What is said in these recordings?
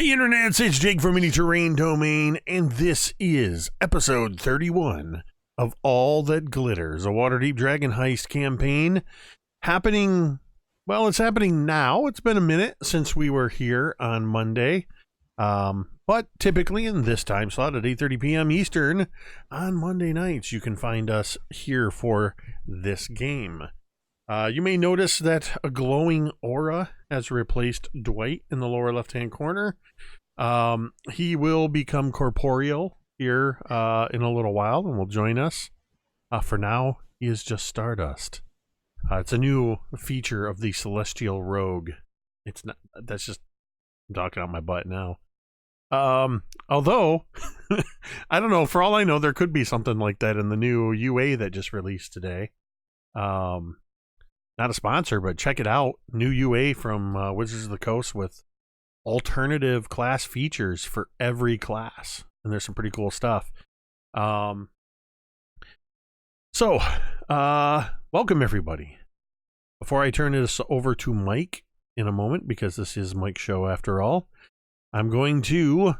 Hey internets, it's Jake from Mini Terrain Domain, and this is episode 31 of All That Glitters, a Waterdeep Dragon Heist campaign happening, well, it's happening now. It's been a minute since we were here on Monday, but typically in this time slot at 8:30 p.m. Eastern on Monday nights, you can find us here for this game. You may notice that a glowing aura has replaced Dwight in the lower left-hand corner. He will become corporeal here in a little while and will join us. For now, he is just Stardust. It's a new feature of the Celestial Rogue. It's not. That's just I'm talking on my butt now. Although I don't know. For all I know, there could be something like that in the new UA that just released today. Not a sponsor, but check it out. New UA from Wizards of the Coast with alternative class features for every class. And there's some pretty cool stuff. Welcome everybody. Before I turn this over to Mike in a moment, because this is Mike's show after all, I'm going to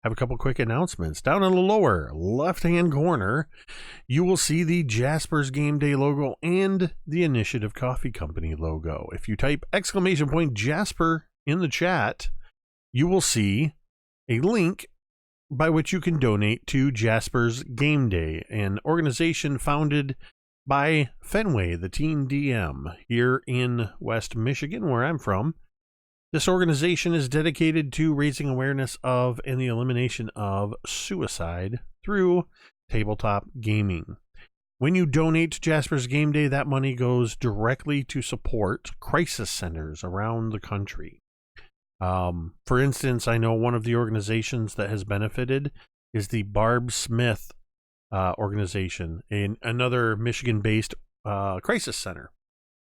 have a couple quick announcements. Down in the lower left-hand corner, you will see the Jasper's Game Day logo and the Initiative Coffee Company logo. If you type !Jasper in the chat, you will see a link by which you can donate to Jasper's Game Day, an organization founded by Fenway, the teen DM, here in West Michigan, where I'm from. This organization is dedicated to raising awareness of and the elimination of suicide through tabletop gaming. When you donate to Jasper's Game Day, that money goes directly to support crisis centers around the country. For instance, I know one of the organizations that has benefited is the Barb Smith organization, another Michigan-based crisis center.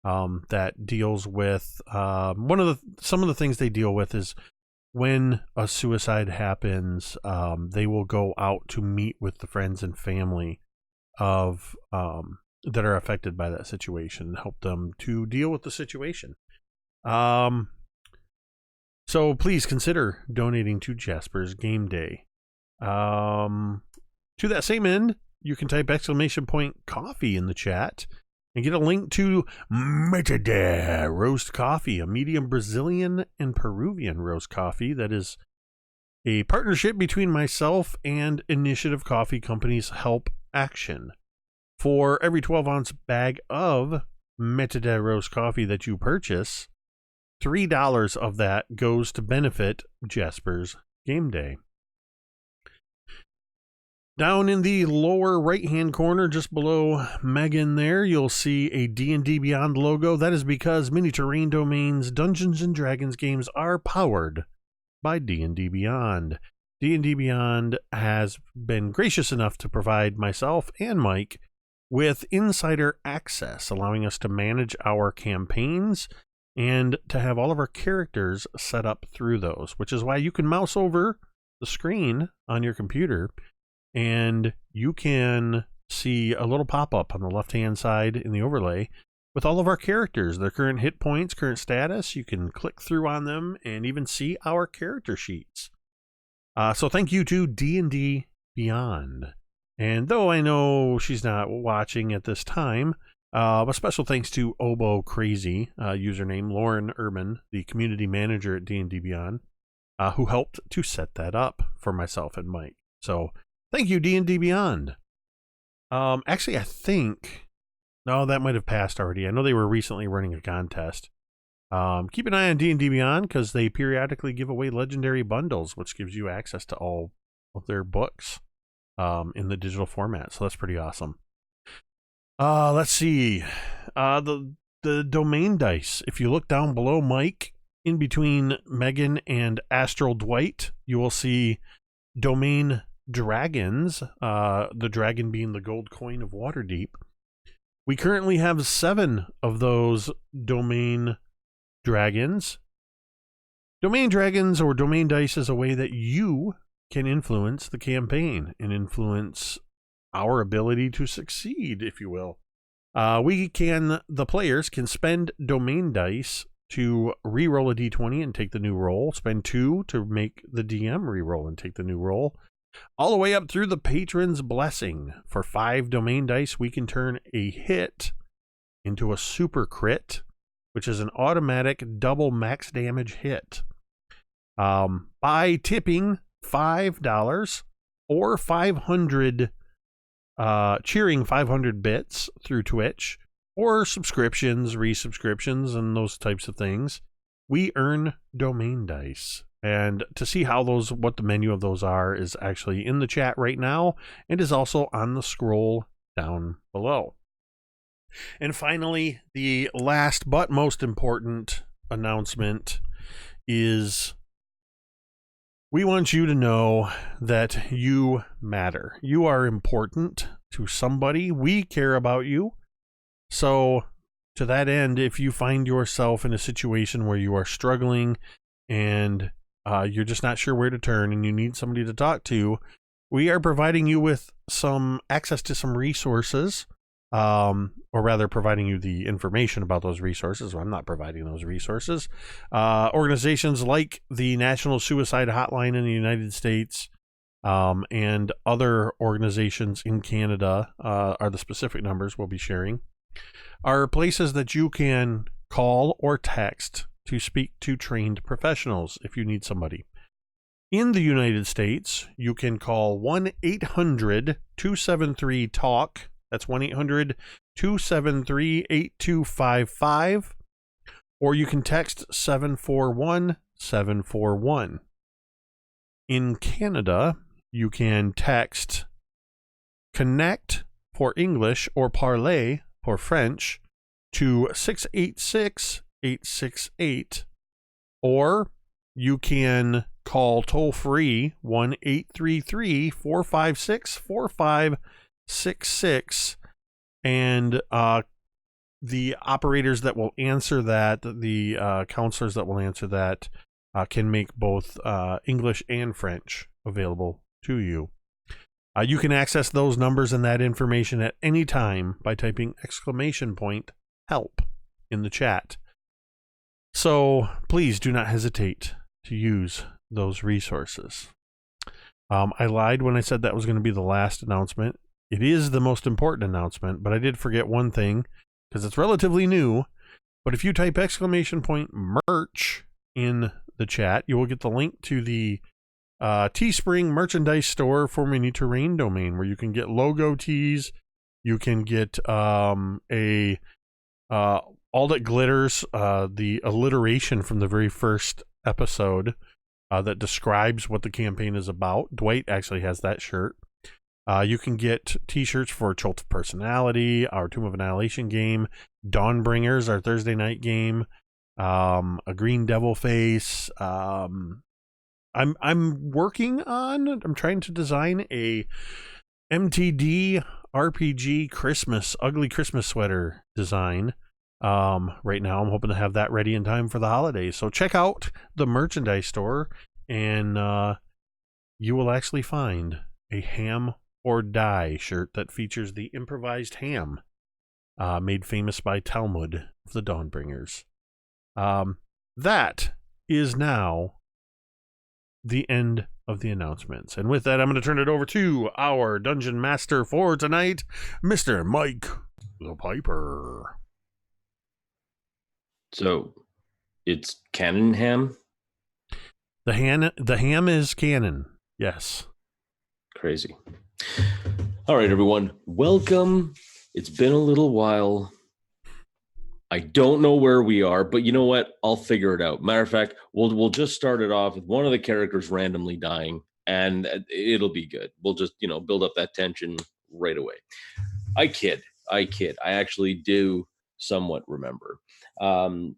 That deals with some of the things they deal with is when a suicide happens, they will go out to meet with the friends and family of that are affected by that situation and help them to deal with the situation. So please consider donating to Jasper's Game Day. To that same end, you can type !Coffee in the chat and get a link to Metadare Roast Coffee, a medium Brazilian and Peruvian roast coffee that is a partnership between myself and Initiative Coffee Company's Help Action. For every 12-ounce bag of Metadare Roast Coffee that you purchase, $3 of that goes to benefit Jasper's Game Day. Down in the lower right-hand corner, just below Megan there, you'll see a D&D Beyond logo. That is because Mini Terrain Domain's Dungeons & Dragons games are powered by D&D Beyond. D&D Beyond has been gracious enough to provide myself and Mike with insider access, allowing us to manage our campaigns and to have all of our characters set up through those, which is why you can mouse over the screen on your computer and you can see a little pop-up on the left-hand side in the overlay with all of our characters, their current hit points, current status. You can click through on them and even see our character sheets. So thank you to D&D Beyond. And though I know she's not watching at this time, a special thanks to Obo Crazy, username Lauren Urban, the community manager at D&D Beyond, who helped to set that up for myself and Mike. So thank you, D&D Beyond. Actually, I think... No, that might have passed already. I know they were recently running a contest. Keep an eye on D&D Beyond, because they periodically give away legendary bundles, which gives you access to all of their books in the digital format. So that's pretty awesome. Let's see. The domain dice. If you look down below Mike, in between Megan and Astral Dwight, you will see domain dragons, the dragon being the gold coin of Waterdeep. We currently have 7 of those domain dragons. Domain dragons or domain dice is a way that you can influence the campaign and influence our ability to succeed, if you will. The players can spend domain dice to re-roll a d20 and take the new roll. Spend 2 to make the DM re-roll and take the new roll. All the way up through the Patron's Blessing. For 5 domain dice, we can turn a hit into a super crit, which is an automatic double max damage hit. By tipping $5 or 500, cheering 500 bits through Twitch, or subscriptions, resubscriptions, and those types of things, we earn domain dice. And to see how what the menu of those are is actually in the chat right now, and is also on the scroll down below. And finally, the last but most important announcement is we want you to know that you matter. You are important to somebody. We care about you. So to that end, if you find yourself in a situation where you are struggling and you're just not sure where to turn and you need somebody to talk to, we are providing you with some access to some resources, or rather providing you the information about those resources. I'm not providing those resources. Organizations like the National Suicide Hotline in the United States, and other organizations in Canada are the specific numbers we'll be sharing, are places that you can call or text to speak to trained professionals if you need somebody. In the United States, you can call 1-800-273-TALK. That's 1-800-273-8255. Or you can text 741-741. In Canada, you can text CONNECT for English or PARLEY for French to 686-868. Or you can call toll-free 1-833-456-4566, and the operators that will answer that, the counselors that will answer that, can make both English and French available to you. You can access those numbers and that information at any time by typing !help in the chat. So please do not hesitate to use those resources. I lied when I said that was going to be the last announcement. It is the most important announcement, but I did forget one thing because it's relatively new. But if you type !merch in the chat, you will get the link to the Teespring merchandise store for Mini Terrain domain, where you can get logo tees. You can get all that glitters, the alliteration from the very first episode that describes what the campaign is about. Dwight actually has that shirt. You can get t-shirts for Cult of Personality, our Tomb of Annihilation game, Dawnbringers, our Thursday night game, a Green Devil face. I'm trying to design a MTD RPG Christmas, ugly Christmas sweater design. Right now I'm hoping to have that ready in time for the holidays. So check out the merchandise store, and you will actually find a Ham or Die shirt that features the improvised ham, made famous by Talmud of the Dawnbringers. That is now the end of the announcements. And with that, I'm going to turn it over to our Dungeon Master for tonight, Mr. Mike Thepiper. So, it's canon ham? The ham is canon, yes. Crazy. All right, everyone. Welcome. It's been a little while. I don't know where we are, but you know what? I'll figure it out. Matter of fact, we'll just start it off with one of the characters randomly dying, and it'll be good. We'll just, build up that tension right away. I kid. I actually do somewhat remember. So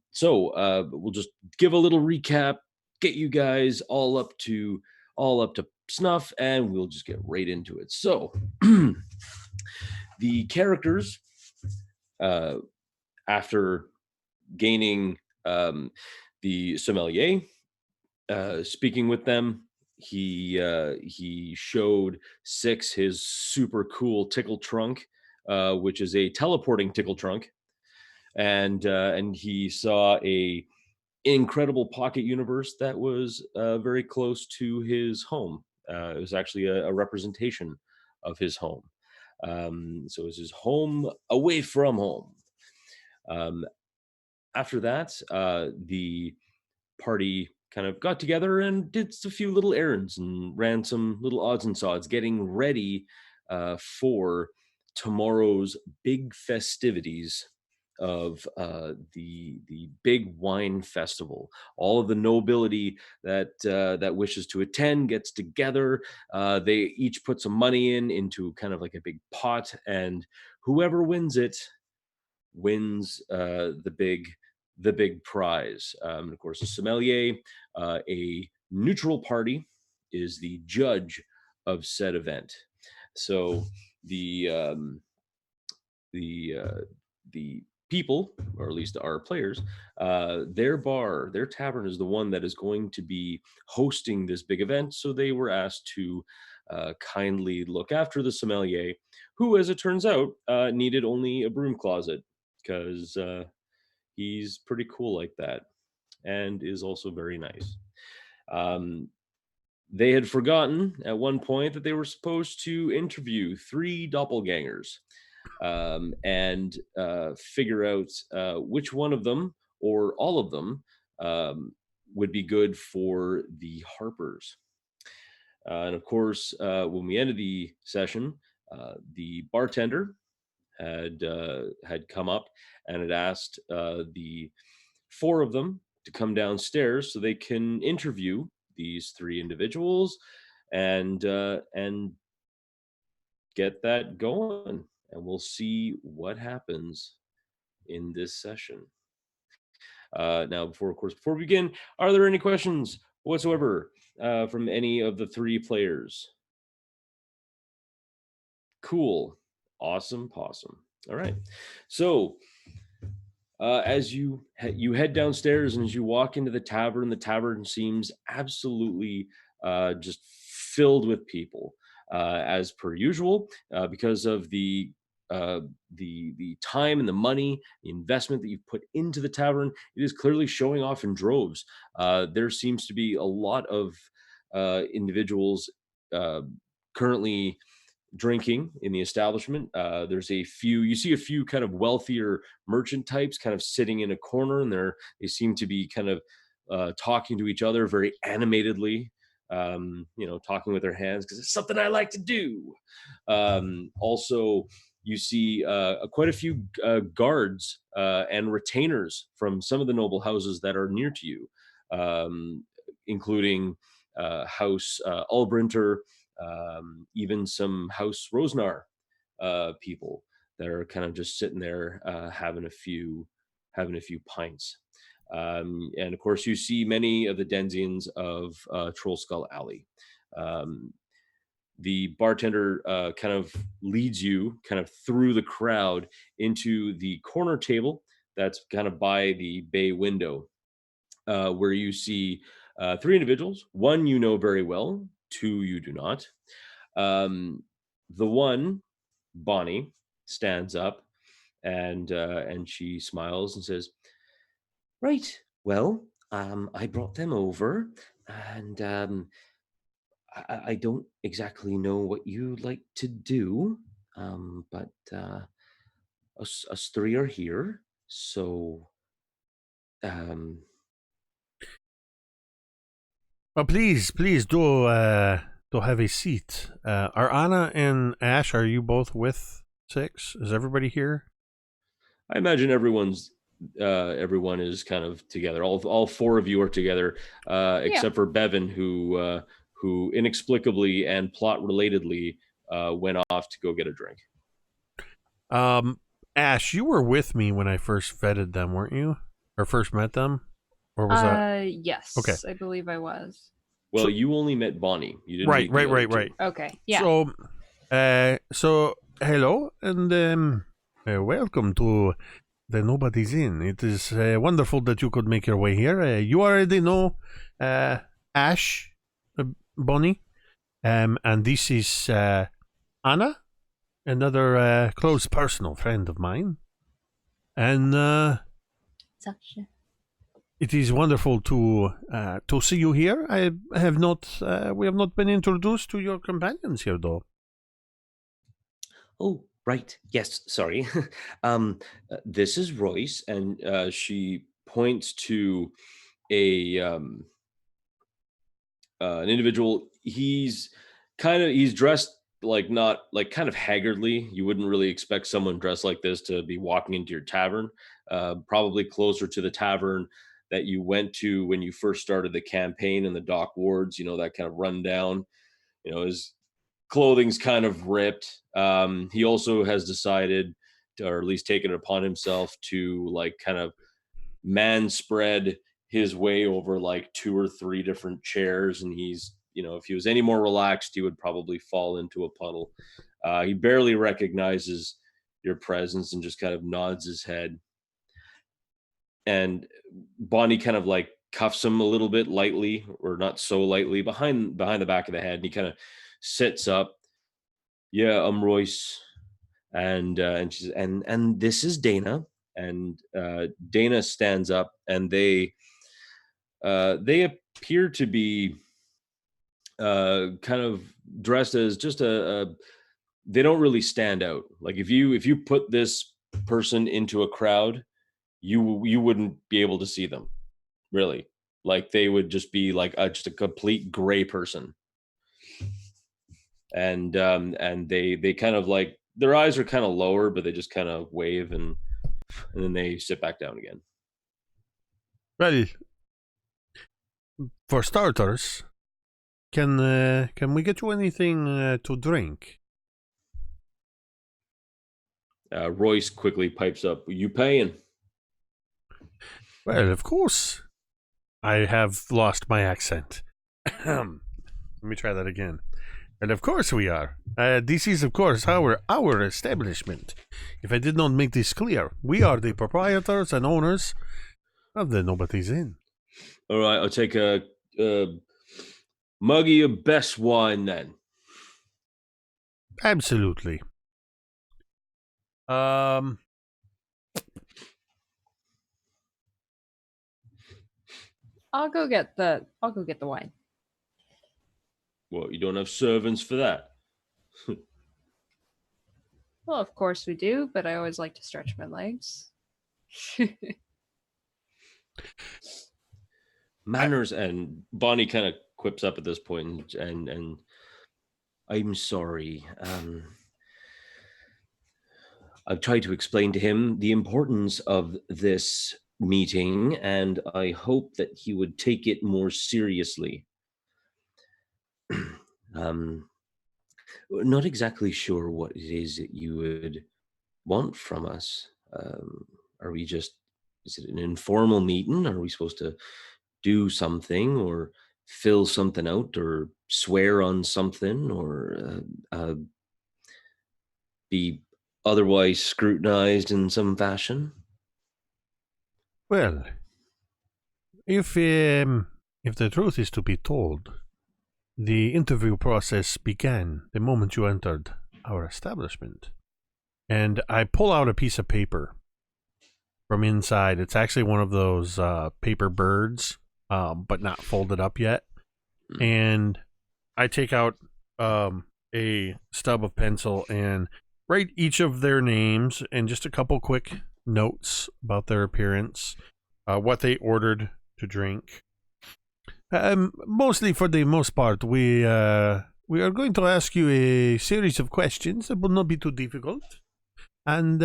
we'll just give a little recap, get you guys all up to snuff, and we'll just get right into it. So the characters, after gaining the sommelier, speaking with them, he showed Six his super cool tickle trunk, which is a teleporting tickle trunk, and he saw a incredible pocket universe that was very close to his home. It was actually a representation of his home. So it was his home away from home. After that, the party kind of got together and did a few little errands and ran some little odds and sods, getting ready for tomorrow's big festivities of the big wine festival. All of the nobility that wishes to attend gets together. They each put some money into kind of like a big pot, and whoever wins it wins the big prize. And of course, a sommelier, a neutral party, is the judge of said event. So the the uh, the people, or at least our players, their tavern is the one that is going to be hosting this big event. So they were asked to kindly look after the sommelier, who, as it turns out, needed only a broom closet because he's pretty cool like that and is also very nice. They had forgotten at one point that they were supposed to interview 3 doppelgangers and figure out which one of them or all of them would be good for the Harpers. And of course, when we ended the session, the bartender had come up and had asked the 4 of them to come downstairs so they can interview these 3 individuals and get that going. And we'll see what happens in this session. Now, before we begin, are there any questions whatsoever from any of the 3 players? Cool. Awesome possum. All right. So as you head downstairs and as you walk into the tavern seems absolutely just filled with people, as per usual, because of the time and the money, the investment that you've put into the tavern. It is clearly showing off in droves. There seems to be a lot of individuals currently drinking in the establishment. There's you see a few kind of wealthier merchant types kind of sitting in a corner, and they seem to be kind of talking to each other very animatedly, talking with their hands because it's something I like to do. Also, you see quite a few guards and retainers from some of the noble houses that are near to you, including House Ulbrinter, even some House Rosnar people that are kind of just sitting there having a few pints. And of course, you see many of the denizens of Troll Skull Alley. The bartender kind of leads you kind of through the crowd into the corner table that's kind of by the bay window, where you see 3 individuals. 1 you know very well, 2 you do not. The one, Bonnie, stands up and she smiles and says, "Right, well, I brought them over, and I don't exactly know what you like to do, but us 3 are here, so Please do have a seat. Are Anna and Ash, are you both with 6? Is everybody here? I imagine everyone is kind of together. All 4 of you are together, except for Bevyn, who inexplicably and plot relatedly went off to go get a drink. Ash, you were with me when I first vetted them, weren't you? Or first met them? Or was that? Yes. Okay. I believe I was. Well, you only met Bonnie. You didn't right. meet the other 2. Okay. Yeah. So hello and welcome to the Nobody's Inn. It is wonderful that you could make your way here. You already know Ash, Bonnie, and this is Anna, another close personal friend of mine, and It's Asche. It is wonderful to see you here. We have not been introduced to your companions here, though. Oh, right. Yes, sorry. This is Royce, and she points to an individual. He's dressed like not like kind of haggardly. You wouldn't really expect someone dressed like this to be walking into your tavern. Probably closer to the tavern that you went to when you first started the campaign in the dock wards. You know, that kind of rundown. You know, his clothing's kind of ripped. He also has decided, or at least taken it upon himself to like kind of man spread his way over like 2 or 3 different chairs, and he's, you know, if he was any more relaxed, he would probably fall into a puddle. He barely recognizes your presence and just kind of nods his head. And Bonnie kind of like cuffs him a little bit lightly, or not so lightly, behind the back of the head, and he kind of sits up. Yeah, I'm Royce, and she's and this is Dana. And Dana stands up, and they appear to be kind of dressed as just a they don't really stand out. Like if you put this person into a crowd, you wouldn't be able to see them, really. Like they would just be like just a complete gray person. And they kind of like, their eyes are kind of lower, but they just kind of wave, and then they sit back down again. Well, for starters, can we get you anything to drink? Royce quickly pipes up, "You paying?" Well, of course. I have lost my accent. Let me try that again. And of course we are. This is, of course, our establishment. If I did not make this clear, we are the proprietors and owners of the Nobody's Inn. All right, I'll take a mug of your best wine then. Absolutely. I'll go get the wine. Well, you don't have servants for that? Well, of course we do, but I always like to stretch my legs. Manners. And Bonnie kind of quips up at this point, and I'm sorry. I've tried to explain to him the importance of this meeting, and I hope that he would take it more seriously. Not exactly sure what it is that you would want from us. Are we just, is it an informal meeting? Are we supposed to do something, or fill something out, or swear on something, or be otherwise scrutinized in some fashion? Well, if the truth is to be told, the interview process began the moment you entered our establishment. And I pull out a piece of paper from inside. It's actually one of those paper birds, but not folded up yet. And I take out a stub of pencil and write each of their names and just a couple quick notes about their appearance, what they ordered to drink. Mostly, for the most part, we are going to ask you a series of questions that will not be too difficult, and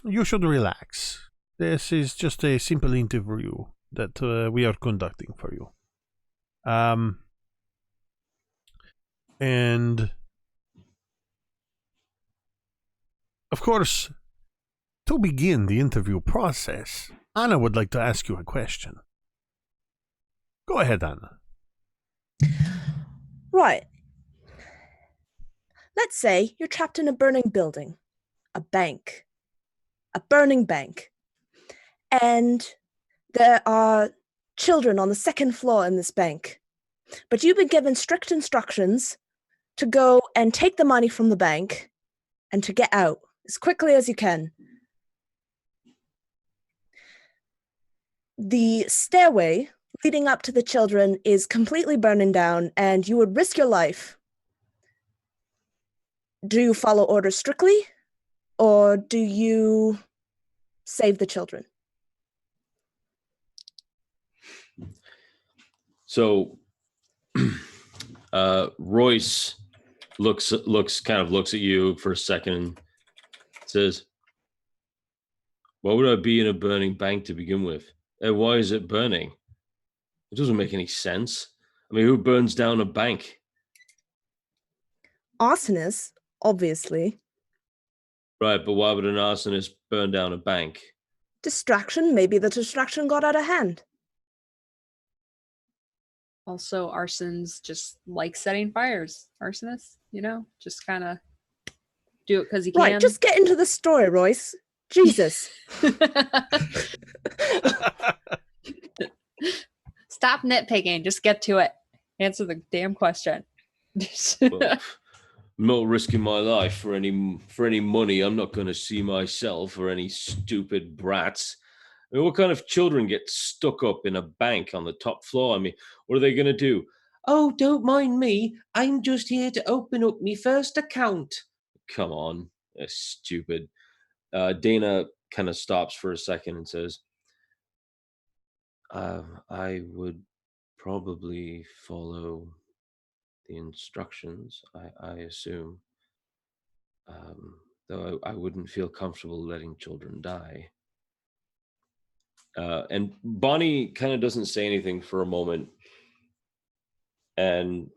you should relax. This is just a simple interview that we are conducting for you. And of course, to begin the interview process, Anna would like to ask you a question. Go ahead, Anna. Right. Let's say you're trapped in a burning building, a bank, a burning bank, and there are children on the second floor in this bank. But you've been given strict instructions to go and take the money from the bank and to get out as quickly as you can. the stairway leading up to the children is completely burning down, and you would risk your life. Do you follow orders strictly, or do you save the children? So Royce looks at you for a second and says, "Why would I be in a burning bank to begin with? And why is it burning? It doesn't make any sense. I mean, who burns down a bank?" Arsonists, obviously. Right, but why would an arsonist burn down a bank? Distraction. Maybe the distraction got out of hand. Also, arsons just like setting fires. Arsonists, just kind of do it because he can. Right, just get into the story, Royce. Jesus. Stop nitpicking. Just get to it. Answer the damn question. Well, I'm not risking my life for any money. I'm not going to see myself or any stupid brats. I mean, what kind of children get stuck up in a bank on the top floor? I mean, what are they going to do? Oh, don't mind me. I'm just here to open up my first account. Come on, that's stupid. Dana kind of stops for a second and says, I would probably follow the instructions, I assume. Though I wouldn't feel comfortable letting children die. And Bonnie kind of doesn't say anything for a moment. And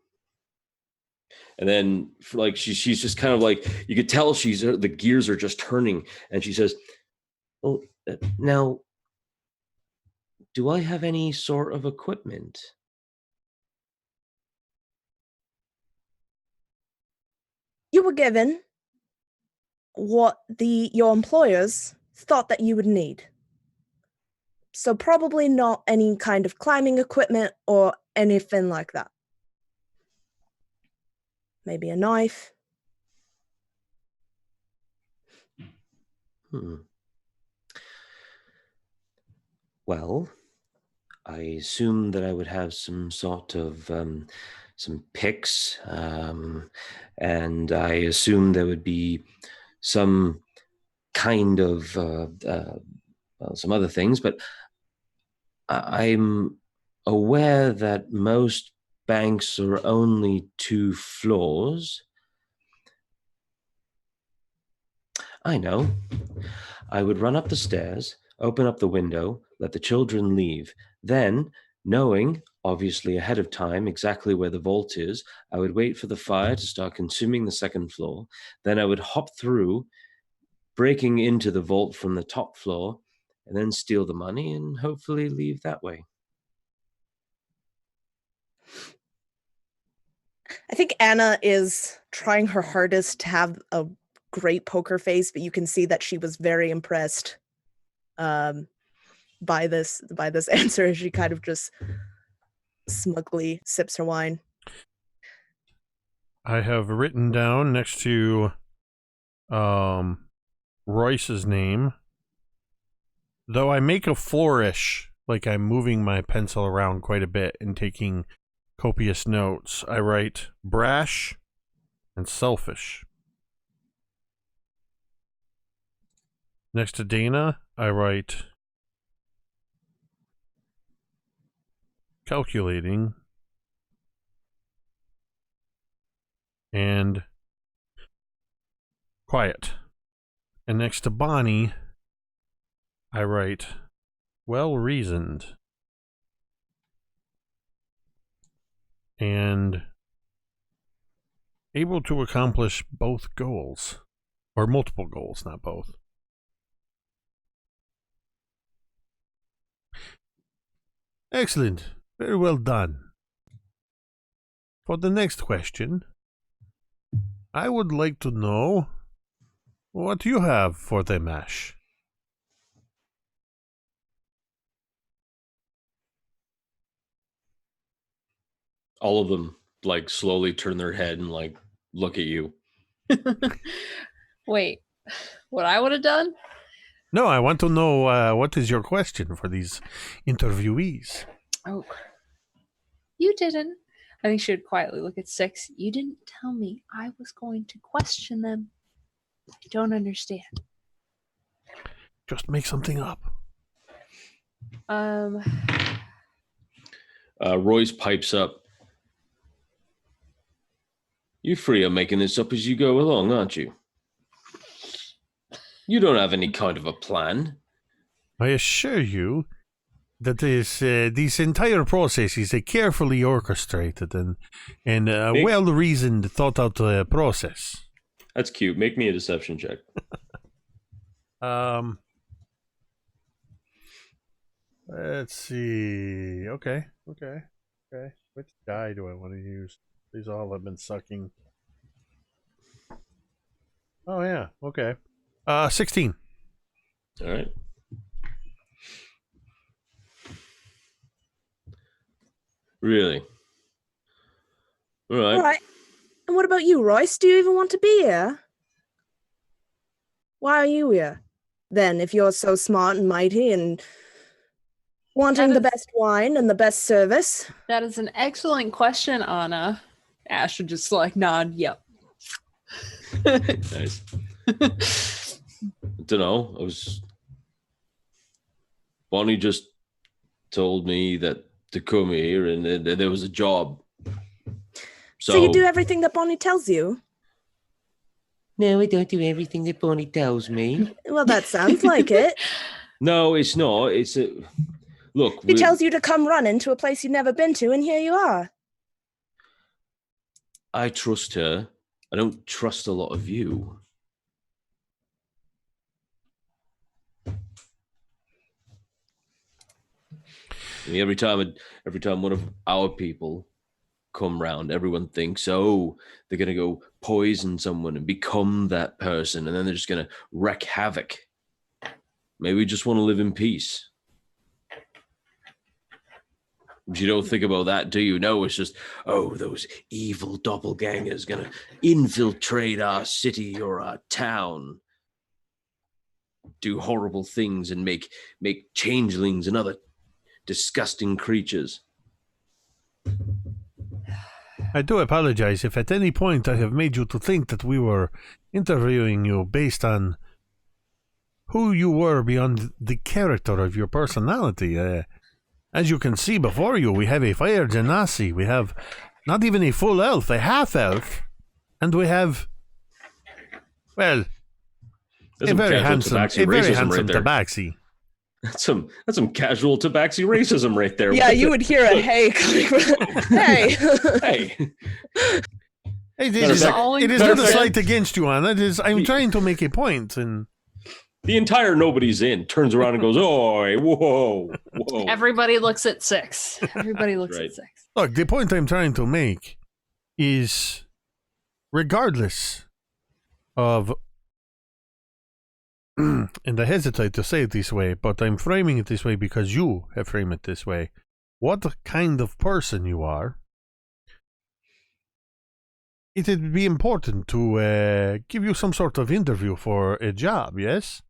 then she's just kind of like, you could tell the gears are just turning. And she says, "Well, now, do I have any sort of equipment?" You were given what your employers thought that you would need. So probably not any kind of climbing equipment or anything like that. Maybe a knife. Well, I assume that I would have some sort of some picks, and I assume there would be some kind of some other things, but I'm aware that most banks are only 2 floors. I know. I would run up the stairs, open up the window, let the children leave. Then, knowing, obviously ahead of time, exactly where the vault is, I would wait for the fire to start consuming the 2nd floor. Then I would hop through, breaking into the vault from the top floor, and then steal the money and hopefully leave that way. I think Anna is trying her hardest to have a great poker face, but you can see that she was very impressed by this answer. She kind of just smugly sips her wine. I have written down next to Royce's name, though I make a flourish, like I'm moving my pencil around quite a bit and taking copious notes. I write brash and selfish. Next to Dana, I write calculating and quiet. And next to Bonnie, I write well-reasoned and able to accomplish both goals, or multiple goals, not both. Excellent. Very well done. For the next question, I would like to know what you have for them, Asche. All of them slowly turn their head and look at you. Wait, what I would have done? No, I want to know what is your question for these interviewees. Oh, you didn't. I think she would quietly look at 6. You didn't tell me I was going to question them. I don't understand. Just make something up. Royce pipes up. You're free of making this up as you go along, aren't you? You don't have any kind of a plan. I assure you that this entire process is a carefully orchestrated and well-reasoned, thought-out process. That's cute. Make me a deception check. Let's see. Okay. Which die do I want to use? These all have been sucking. Oh yeah. Okay. 16. All right. Really? All right. All right. And what about you, Royce? Do you even want to be here? Why are you here? Then, if you're so smart and mighty and wanting the best wine and the best service. That is an excellent question, Anna. Ash would just like nod, yep. Nice. Don't know. Bonnie just told me that to come here and there was a job. So you do everything that Bonnie tells you? No, I don't do everything that Bonnie tells me. Well, that sounds like it. No, it's not. Look. She tells you to come running to a place you've never been to, and here you are. I trust her. I don't trust a lot of you. I mean, every time one of our people come round, everyone thinks, oh, they're going to go poison someone and become that person, and then they're just going to wreak havoc. Maybe we just want to live in peace. But you don't think about that, do you? No, it's just, oh, those evil doppelgangers going to infiltrate our city or our town, do horrible things and make changelings and other disgusting creatures. I do apologize if at any point I have made you to think that we were interviewing you based on who you were beyond the character of your personality. As you can see before you, we have a fire genasi, we have not even a full elf, a half elf, and we have, well, a very handsome tabaxi. That's some casual tabaxi racism right there. Yeah, you would hear a hey coming from hey. Hey. It is not a slight against you, Anna. I'm trying to make a point, and the entire nobody's in turns around and goes, "Oh, whoa!" Everybody looks at 6. Everybody looks Right. at 6. look, the point I'm trying to make is, regardless of, and I hesitate to say it this way, but I'm framing it this way because you have framed it this way, what kind of person you are, it would be important to give you some sort of interview for a job, yes?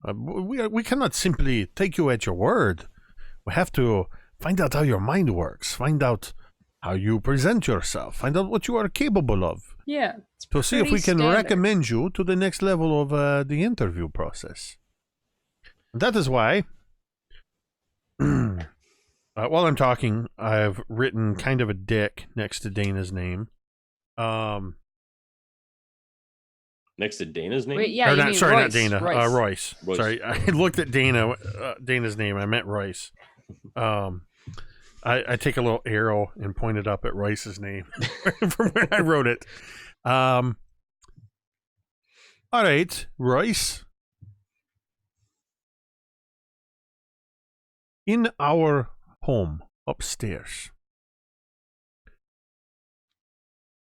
We cannot simply take you at your word. We have to find out how your mind works, find out how you present yourself, find out what you are capable of. Yeah. To see if we can recommend you to the next level of the interview process. That is why, while I'm talking, I've written kind of a dick next to Dana's name. Next to Dana's name? Wait, yeah, Not Dana. Royce. Royce. Sorry, I looked at Dana's name. I meant Royce. I take a little arrow and point it up at Royce's name from where I wrote it. All right, Royce. In our home upstairs,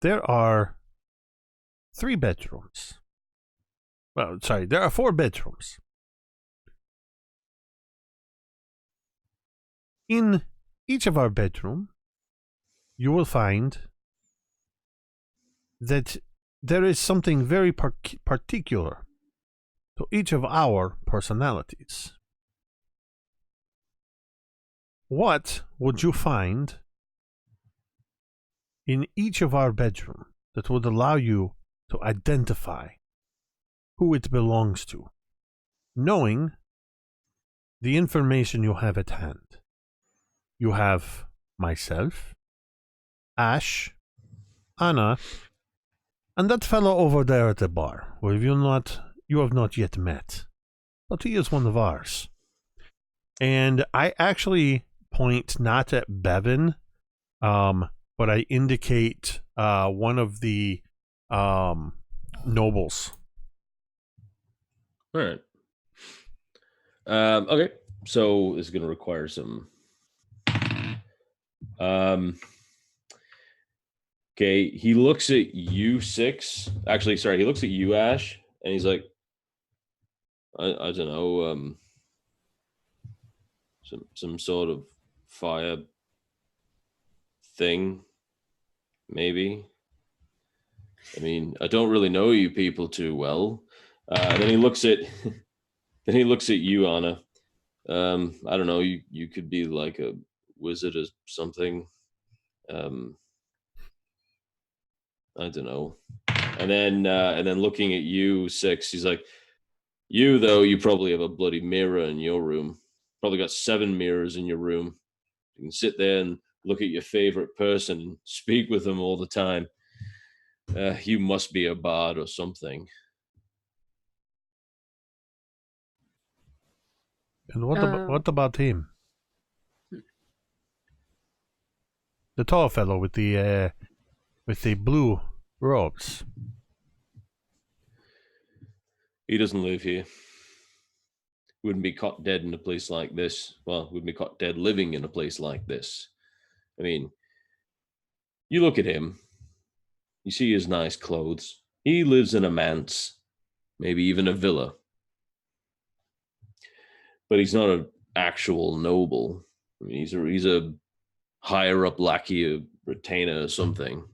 there are 3 bedrooms. Well, sorry, there are 4 bedrooms. In each of our bedroom, you will find that there is something very particular to each of our personalities. What would you find in each of our bedroom that would allow you to identify who it belongs to, knowing the information you have at hand? You have myself, Asche, Anna, and that fellow over there at the bar, who you have not yet met, but he is one of ours. And I actually point not at Bevyn, but I indicate one of the nobles. All right. Okay. So this is going to require some. Okay. He looks at you, Six. Actually, sorry. He looks at you, Asche, and he's like, I don't know, some sort of fire thing, maybe. I mean, I don't really know you people too well. Then he looks at you, Anna. I don't know. You could be like a wizard or something. I don't know. And then looking at you, Six, he's like, you though, you probably have a bloody mirror in your room. Probably got 7 mirrors in your room. You can sit there and look at your favorite person and speak with them all the time. You must be a bard or something. And what about him? The tall fellow with the blue robes. He doesn't live here. Wouldn't be caught dead in a place like this. Well, wouldn't be caught dead living in a place like this. I mean, you look at him, you see his nice clothes. He lives in a manse, maybe even a villa. But he's not an actual noble. I mean, he's a higher up lackey, a retainer or something.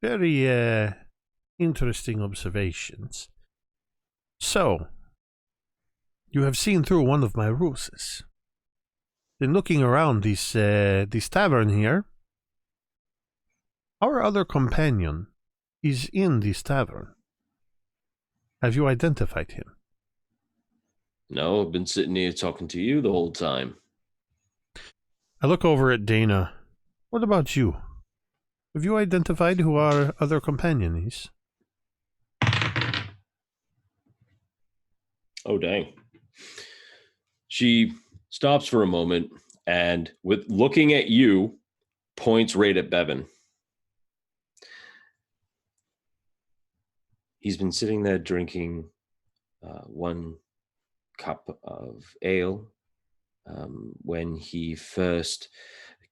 Very interesting observations. So, you have seen through one of my ruses. Then looking around this tavern here, our other companion is in this tavern. Have you identified him? No, I've been sitting here talking to you the whole time. I look over at Dana. What about you? Have you identified who our other companion is? Oh, dang. She stops for a moment and, with looking at you, points right at Bevyn. He's been sitting there drinking 1 cup of ale. When he first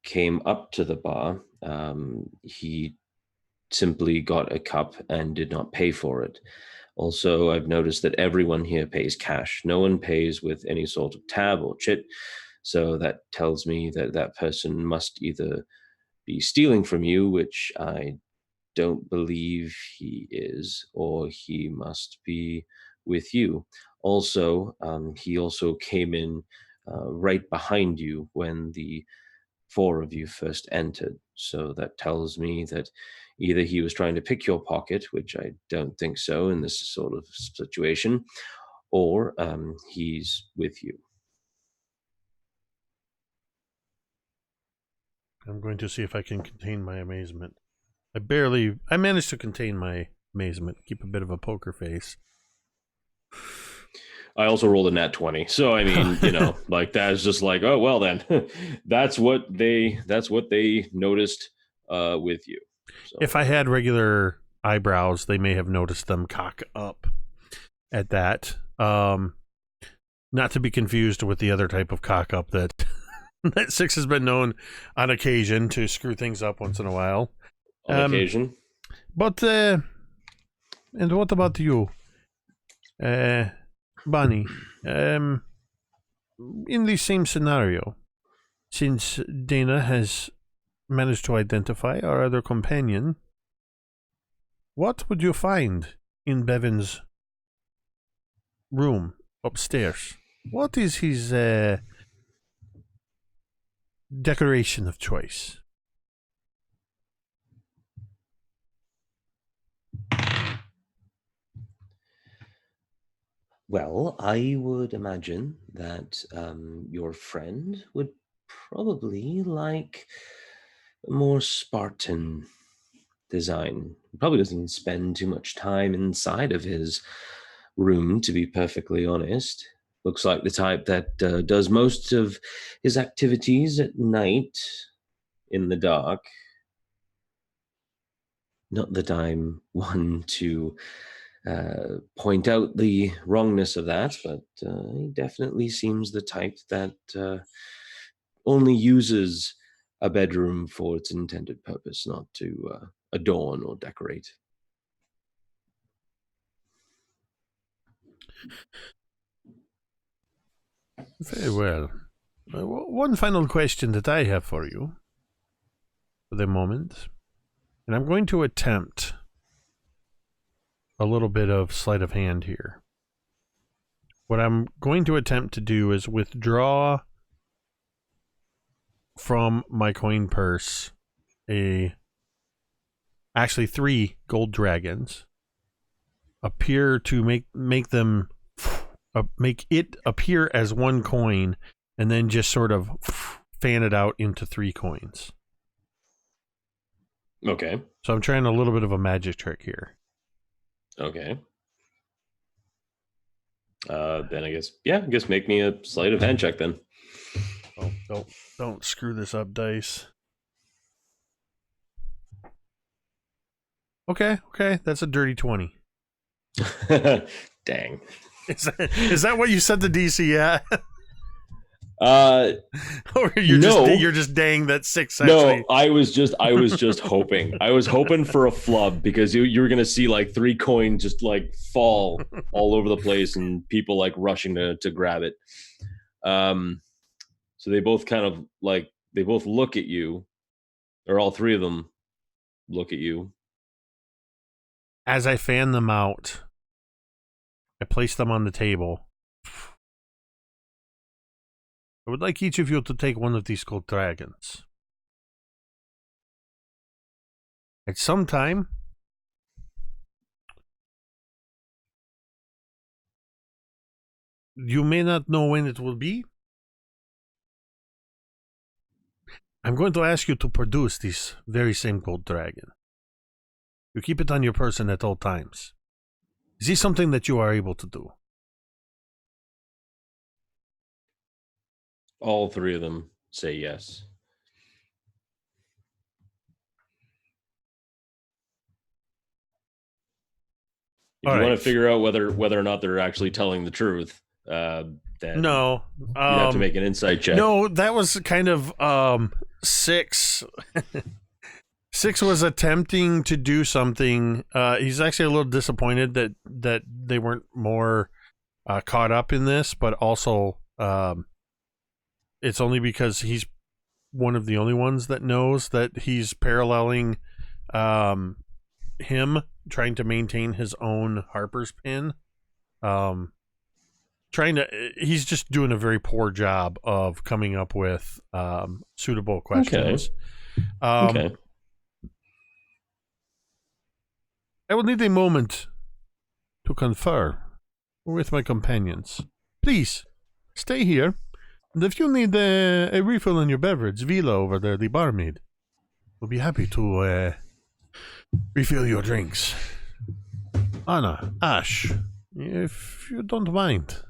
came up to the bar, he simply got a cup and did not pay for it. Also, I've noticed that everyone here pays cash. No one pays with any sort of tab or chit. So that tells me that that person must either be stealing from you, which I don't believe he is, or he must be with you. Also, he also came in right behind you when the 4 of you first entered. So that tells me that either he was trying to pick your pocket, which I don't think so in this sort of situation, or he's with you. I'm going to see if I can contain my amazement. I managed to contain my amazement, keep a bit of a poker face. I also rolled a nat 20. So, I mean, like that's just like, oh, well then, that's what they noticed with you. So, if I had regular eyebrows, they may have noticed them cock up at that. Not to be confused with the other type of cock up that that Six has been known on occasion to screw things up once in a while. On occasion. But, and what about you, Bunny? In the same scenario, since Dana has managed to identify our other companion, What would you find in Bevyn's room upstairs? What is his decoration of choice? Well, I would imagine that your friend would probably like a more Spartan design. He probably doesn't spend too much time inside of his room, to be perfectly honest. Looks like the type that does most of his activities at night in the dark. Not that I'm one to point out the wrongness of that, but he definitely seems the type that only uses a bedroom for its intended purpose, not to adorn or decorate. Very well. One final question that I have for you for the moment, and I'm going to attempt a little bit of sleight of hand here. What I'm going to attempt to do is withdraw from my coin purse actually 3 gold dragons, appear to make them make it appear as 1 coin, and then just sort of fan it out into 3 coins. Okay. So I'm trying a little bit of a magic trick here. Okay. Then I guess make me a sleight of hand check then. Oh, don't screw this up, dice. Okay, that's a dirty 20. Dang. Is that what you set the DC at? Or No. you're just dang that 6 No, actually. I was just hoping. I was hoping for a flub because you were gonna see like 3 coins just like fall all over the place and people like rushing to grab it. So they both kind of like they both look at you, or all 3 of them look at you. As I fan them out, I place them on the table. I would like each of you to take one of these gold dragons. At some time, you may not know when it will be. I'm going to ask you to produce this very same gold dragon. You keep it on your person at all times. Is this something that you are able to do? All 3 of them say yes. If All you want right. to figure out whether or not they're actually telling the truth, then No. you have to make an insight check. No, that was kind of 6. 6 was attempting to do something. He's actually a little disappointed that they weren't more caught up in this, but also it's only because he's one of the only ones that knows that he's paralleling him trying to maintain his own Harper's pin. He's just doing a very poor job of coming up with suitable questions. Okay. I will need a moment to confer with my companions. Please, stay here. And if you need a refill on your beverage, Vila over there, the barmaid, will be happy to refill your drinks. Anna, Asche, if you don't mind.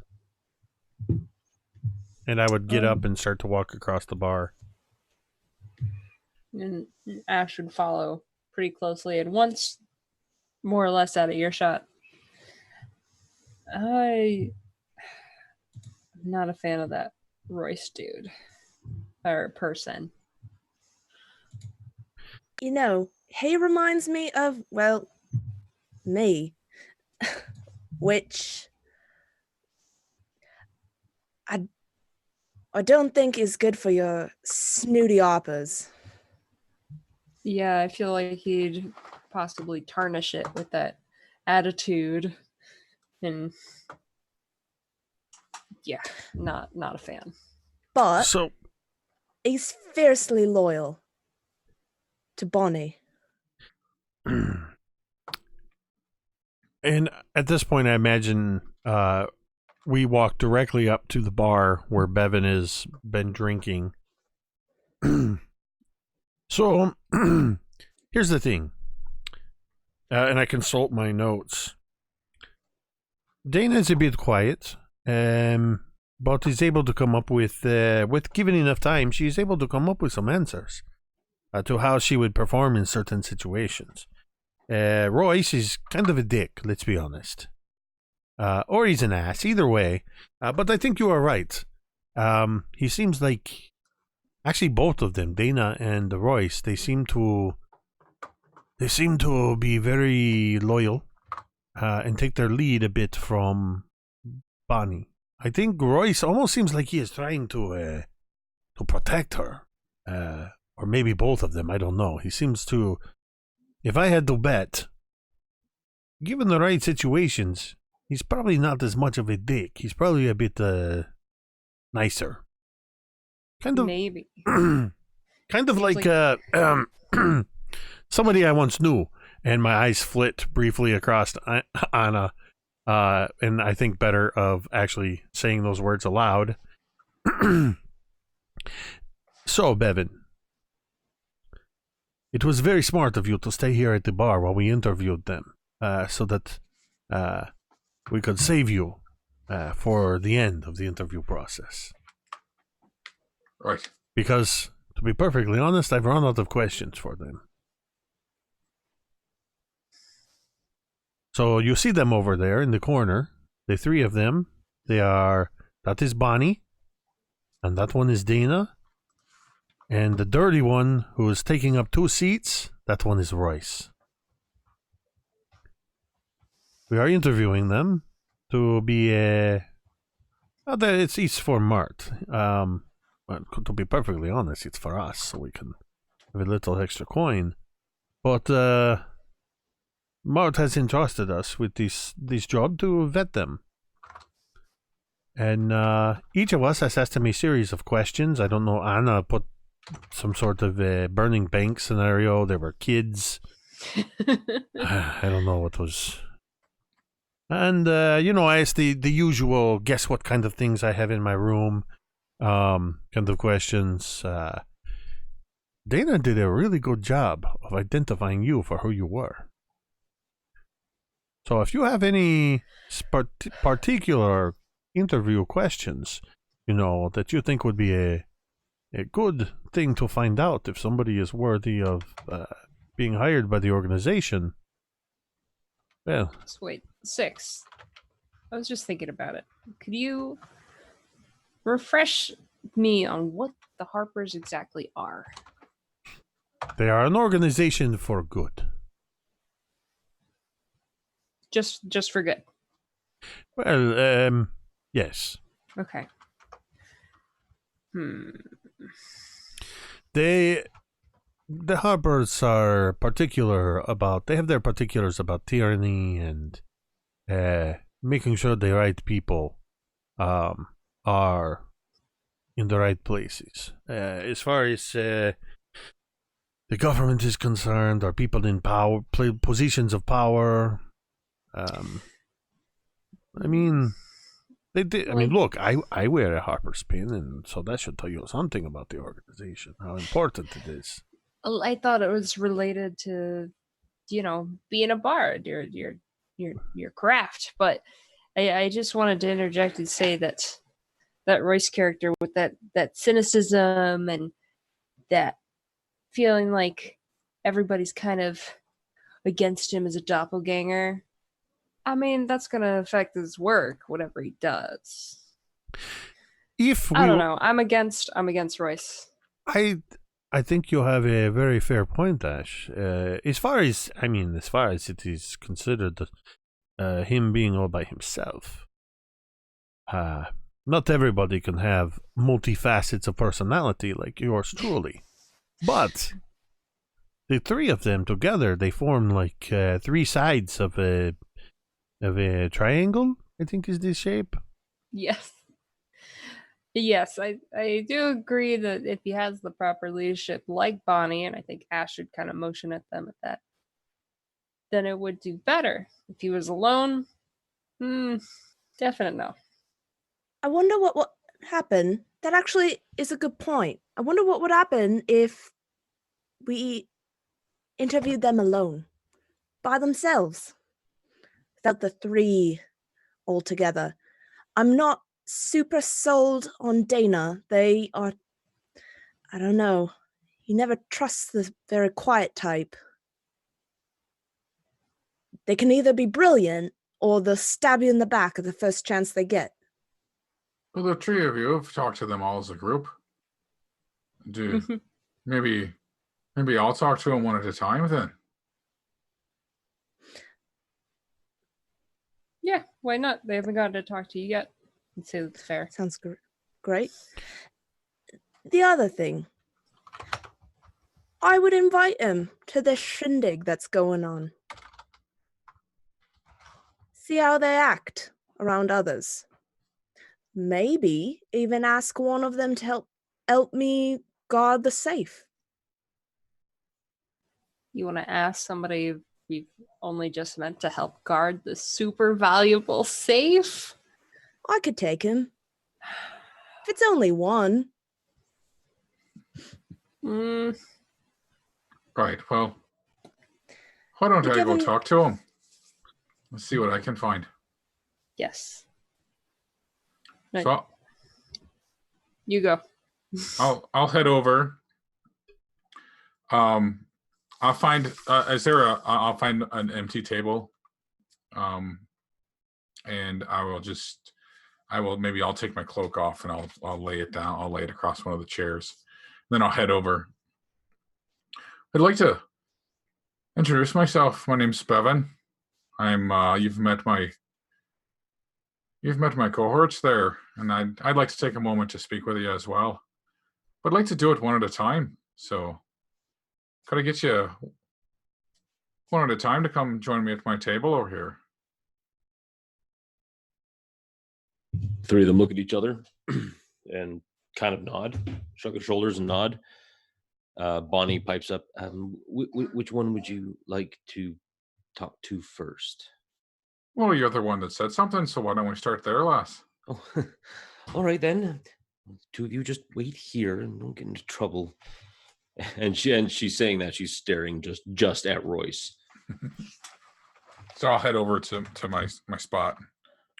And I would get up and start to walk across the bar. And Ash would follow pretty closely, and once more or less out of earshot. I'm not a fan of that Royce dude. Or person. You know, he reminds me of, well, me. Which I don't think is good for your snooty oppers. Yeah, I feel like he'd possibly tarnish it with that attitude. And yeah, not a fan. But So, he's fiercely loyal to Bonnie. and at this point, I imagine we walk directly up to the bar where Bevyn has been drinking. So, here's the thing. And I consult my notes. Dana's a bit quiet, but is able to come up with given enough time, she's able to come up with some answers to how she would perform in certain situations. Royce is kind of a dick, let's be honest. Or he's an ass, either way. But I think you are right. He seems like, actually both of them, Dana and Royce, they seem to be very loyal and take their lead a bit from Bonnie. I think Royce almost seems like he is trying to protect her, or maybe both of them. I don't know. He seems to. If I had to bet, given the right situations, he's probably not as much of a dick. He's probably a bit nicer. Kind of Maybe. kind of like somebody I once knew, and my eyes flit briefly across Anna, and I think better of actually saying those words aloud. So, Bevyn, it was very smart of you to stay here at the bar while we interviewed them, so that we could save you for the end of the interview process. Right. Because, to be perfectly honest, I've run out of questions for them. So you see them over there in the corner, the three of them. That is Bonnie, and that one is Dana, and the dirty one who is taking up 2 seats, that one is Royce. We are interviewing them to be it's for Mart. To be perfectly honest, it's for us, so we can have a little extra coin. But Mart has entrusted us with this job to vet them. And each of us has asked him a series of questions. I don't know, Anna put some sort of a burning bank scenario. There were kids. I don't know what was. And, I asked the usual, guess what kind of things I have in my room, kind of questions. Dana did a really good job of identifying you for who you were. So if you have any particular interview questions, that you think would be a good thing to find out if somebody is worthy of being hired by the organization, well... So wait, 6. I was just thinking about it. Could you refresh me on what the Harpers exactly are? They are an organization for good. Just for good. Well, yes. Okay. The Harpers are particular about. They have their particulars about tyranny and making sure the right people are in the right places. As far as the government is concerned, or people in power, positions of power. I mean, they did. I mean, look, I wear a Harper's pin, and so that should tell you something about the organization, how important it is. I thought it was related to, being a bard, your craft. But I just wanted to interject and say that Royce character with that cynicism and that feeling like everybody's kind of against him as a doppelganger. I mean, that's going to affect his work, whatever he does. I don't know. I'm against Royce. I think you have a very fair point, Ash. As far as it is considered him being all by himself, not everybody can have multifacets of personality like yours truly. But The three of them together, they form like three sides of a triangle, I think is the shape. Yes. Yes, I do agree that if he has the proper leadership like Bonnie, and I think Ash should kind of motion at them at that, then it would do better. If he was alone, definite no. I wonder what would happen. That actually is a good point. I wonder what would happen if we interviewed them alone, by themselves, without the three all together. I'm not super sold on Dana. They are, I don't know. You never trust the very quiet type. They can either be brilliant or they'll stab you in the back at the first chance they get. Well, the three of you have talked to them all as a group. Maybe I'll talk to them one at a time then. Yeah, why not? They haven't gotten to talk to you yet. I'd say that's fair. Sounds great. The other thing, I would invite him to this shindig that's going on. See how they act around others. Maybe even ask one of them to help me guard the safe. You want to ask somebody we've only just met to help guard the super valuable safe? I could take him. If it's only one. Right, well, why don't I Give go him- talk to him? Let's see what I can find. Yes. Right. So You go. I'll head over. I'll find I'll find an empty table. And I'll take my cloak off and I'll lay it down. I'll lay it across one of the chairs. Then I'll head over. I'd like to introduce myself. My name's Bevyn. You've met my cohorts there, and I'd like to take a moment to speak with you as well. But I'd like to do it one at a time. So could I get you one at a time to come join me at my table over here? Three of them look at each other and kind of nod, shrug their shoulders and nod. Bonnie pipes up. Which one would you like to talk to first? Well, you're the one that said something, so why don't we start there, lass? Oh, all right then. Two of you just wait here and don't get into trouble. And she's saying that she's staring just at Royce. So I'll head over to my spot,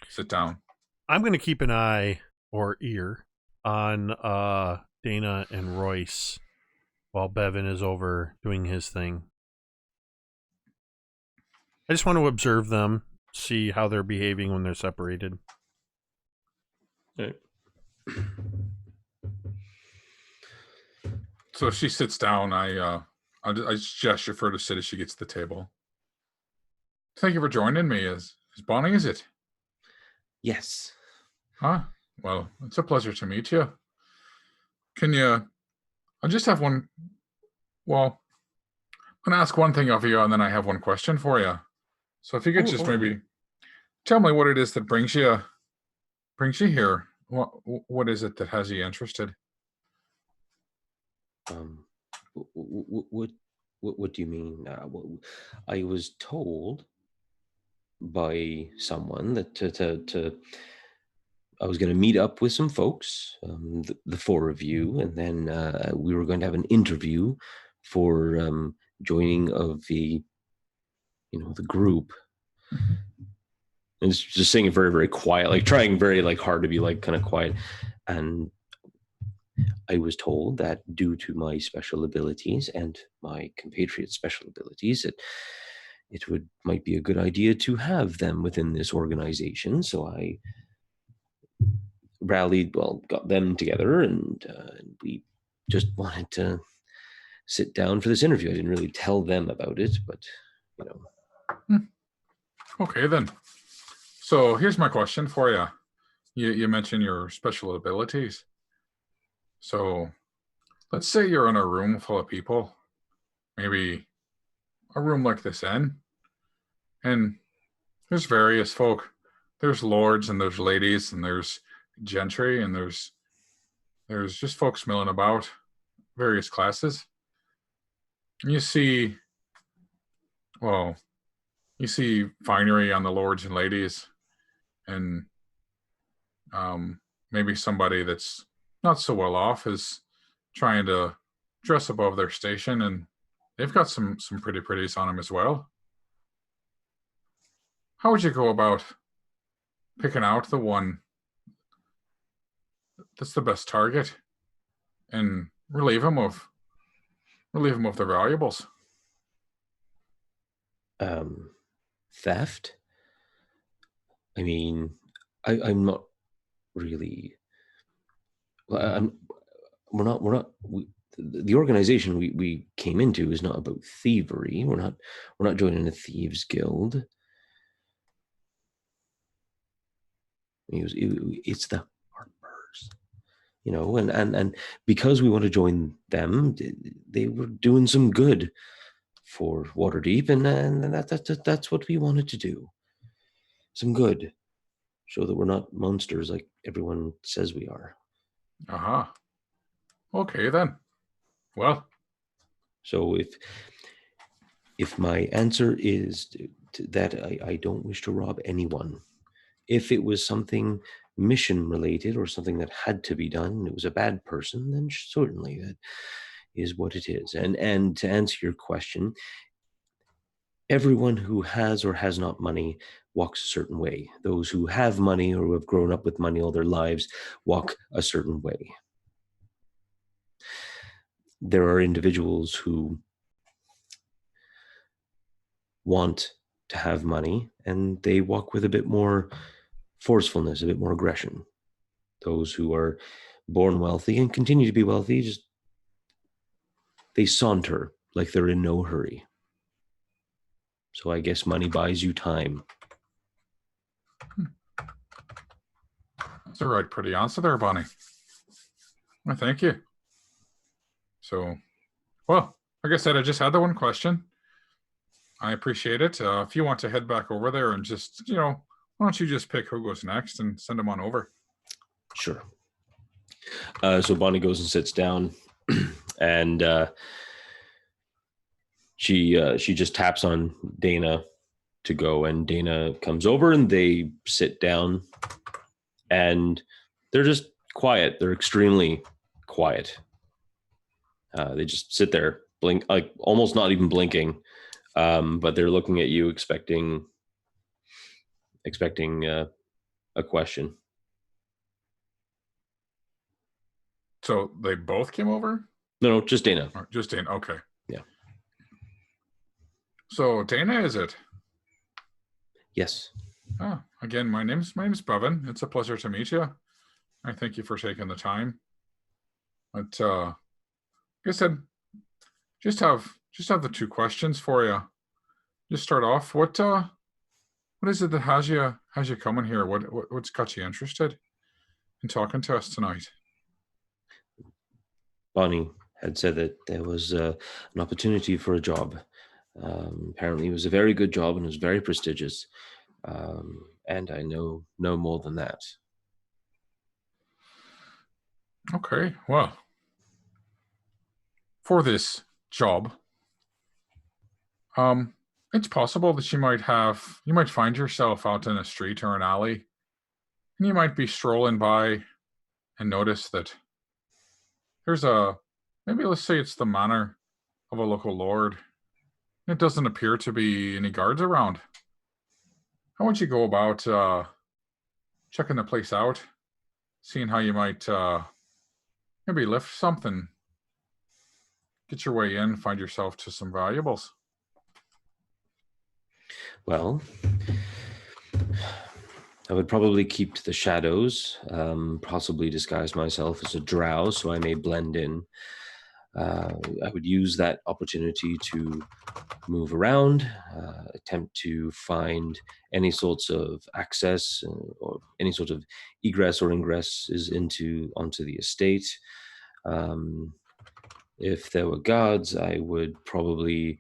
sit down. I'm going to keep an eye or ear on Dana and Royce while Bevyn is over doing his thing. I just want to observe them, see how they're behaving when they're separated. Right. So if she sits down, I just gesture for her to sit as she gets to the table. Thank you for joining me. Is Bonnie, is it? Yes. Huh? Well, it's a pleasure to meet you. I just have one. Well, I'm going to ask one thing of you, and then I have one question for you. So if you could just maybe tell me what it is that brings you here. What is it that has you interested? What do you mean? I was told by someone that I was going to meet up with some folks, the four of you, and then we were going to have an interview for joining of the group. And it's just saying it very, very quiet, like trying very hard to be kind of quiet. And I was told that due to my special abilities and my compatriot's special abilities, it might be a good idea to have them within this organization. So I got them together, and we just wanted to sit down for this interview. I didn't really tell them about it, but Okay, then. So here's my question for you. You mentioned your special abilities. So let's say you're in a room full of people maybe a room like this in, and there's various folk. There's lords and there's ladies and there's gentry and there's just folks milling about, various classes. And you see finery on the lords and ladies, and maybe somebody that's not so well off is trying to dress above their station, and they've got some pretty pretties on them as well. How would you go about picking out the one that's the best target and relieve them of their valuables? Theft? I mean, I'm not really. Well, the organization we came into is not about thievery. We're not joining a thieves guild. It's the Harpers, and because we want to join them, they were doing some good for Waterdeep, and that's what we wanted to do. Some good, show that we're not monsters like everyone says we are. Uh-huh. Okay then. Well, so if my answer is that I don't wish to rob anyone, if it was something mission related or something that had to be done, and it was a bad person, then certainly that is what it is. And to answer your question, everyone who has or has not money walks a certain way. Those who have money or who have grown up with money all their lives walk a certain way. There are individuals who want to have money and they walk with a bit more forcefulness, a bit more aggression. Those who are born wealthy and continue to be wealthy, they saunter like they're in no hurry. So I guess money buys you time. That's a right pretty answer there, Bonnie. Well, thank you. So, well, like I said, I just had the one question. I appreciate it. If you want to head back over there and just, why don't you just pick who goes next and send them on over? Sure. So Bonnie goes and sits down, and she just taps on Dana to go, and Dana comes over and they sit down, and they're just quiet. They're extremely quiet. They just sit there, blink, like almost not even blinking, but they're looking at you, expecting a question. So they both came over? No, just Dana. Just Dana. Okay. Yeah. So Dana, is it? Yes. Again, my name's Bevyn. It's a pleasure to meet you. I thank you for taking the time. But like I said, just have the two questions for you. Just start off. What is it that has you coming here? What's got you interested in talking to us tonight? Bonnie had said that there was an opportunity for a job. Apparently, it was a very good job and it was very prestigious. And I know no more than that. Okay, well, for this job, it's possible that you might find yourself out in a street or an alley, and you might be strolling by and notice that there's maybe let's say it's the manor of a local lord. It doesn't appear to be any guards around. How would you go about checking the place out, seeing how you might maybe lift something, get your way in, find yourself to some valuables? Well, I would probably keep to the shadows, possibly disguise myself as a drow so I may blend in. I would use that opportunity to move around, attempt to find any sorts of access or any sort of egress or ingress onto the estate. If there were guards, I would probably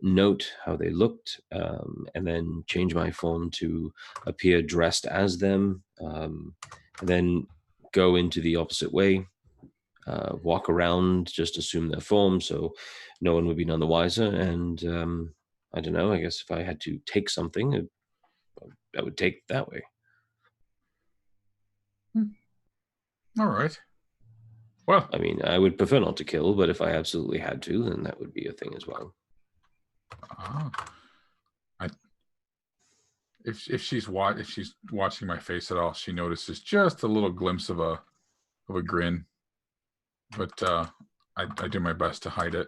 note how they looked, and then change my form to appear dressed as them, and then go into the opposite way, walk around, just assume their form, so no one would be none the wiser. And I don't know, I guess if I had to take something, I would take it that way. All right. Well, I mean, I would prefer not to kill, but if I absolutely had to, then that would be a thing as well. If she's watching my face at all, she notices just a little glimpse of a grin, but I do my best to hide it.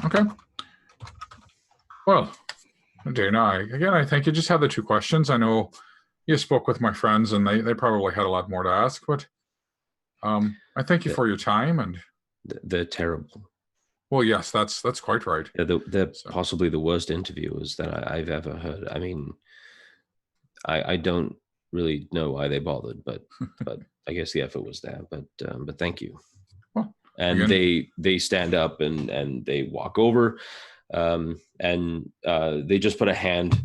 Okay. Well, Dana, I thank you. Just have the two questions. I know you spoke with my friends, and they probably had a lot more to ask, but I thank you for your time. And they're terrible. Well, yes, that's quite right. Yeah, they're possibly the worst interviewers that I've ever heard. I mean, I don't really know why they bothered, but I guess the effort was there. But thank you. Well, and again, they stand up and they walk over, and they just put a hand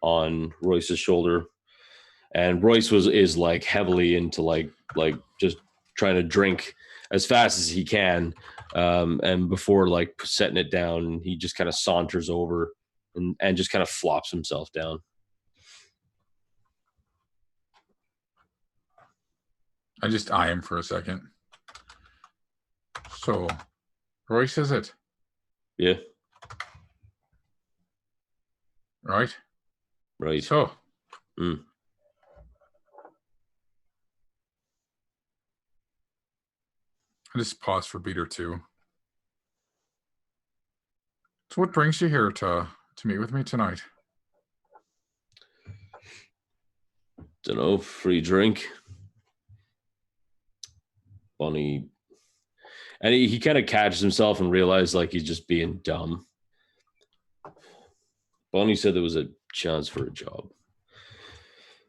on Royce's shoulder, and Royce is like heavily into like just trying to drink as fast as he can, and before like setting it down, he just kind of saunters over and just kind of flops himself down. I just eye him for a second. So, Royce, is it? Yeah. Right. So. I just pause for beat or two. So what brings you here to meet with me tonight? Dunno, free drink. Bonnie, and he kind of catches himself and realizes like he's just being dumb. Bonnie said there was a chance for a job.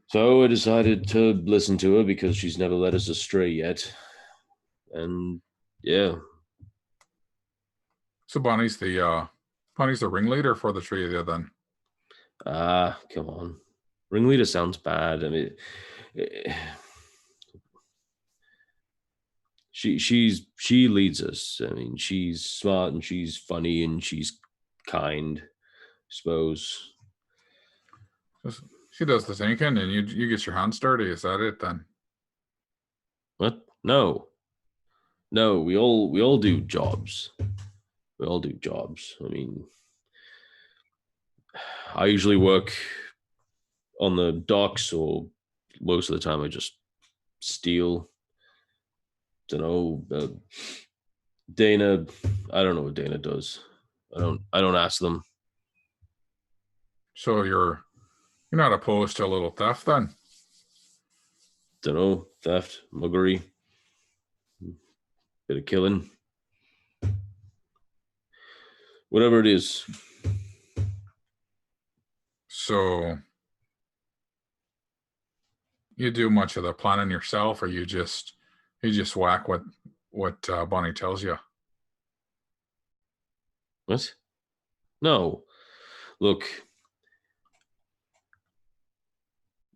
So I decided to listen to her because she's never led us astray yet. And yeah. So Bonnie's the ringleader for the three of you then? Come on. Ringleader sounds bad. I mean, she leads us. I mean, she's smart and she's funny and she's kind, I suppose. She does the thinking and you get your hands dirty. Is that it then? What? No, we all do jobs. We all do jobs. I mean, I usually work on the docks, or most of the time I just steal. Don't know. Dana, I don't know what Dana does. I don't ask them. So you're not opposed to a little theft then? Don't know. Theft, muggery, bit of killing, whatever it is. So you do much of the planning yourself, or you just whack what Bonnie tells you? What? No. Look,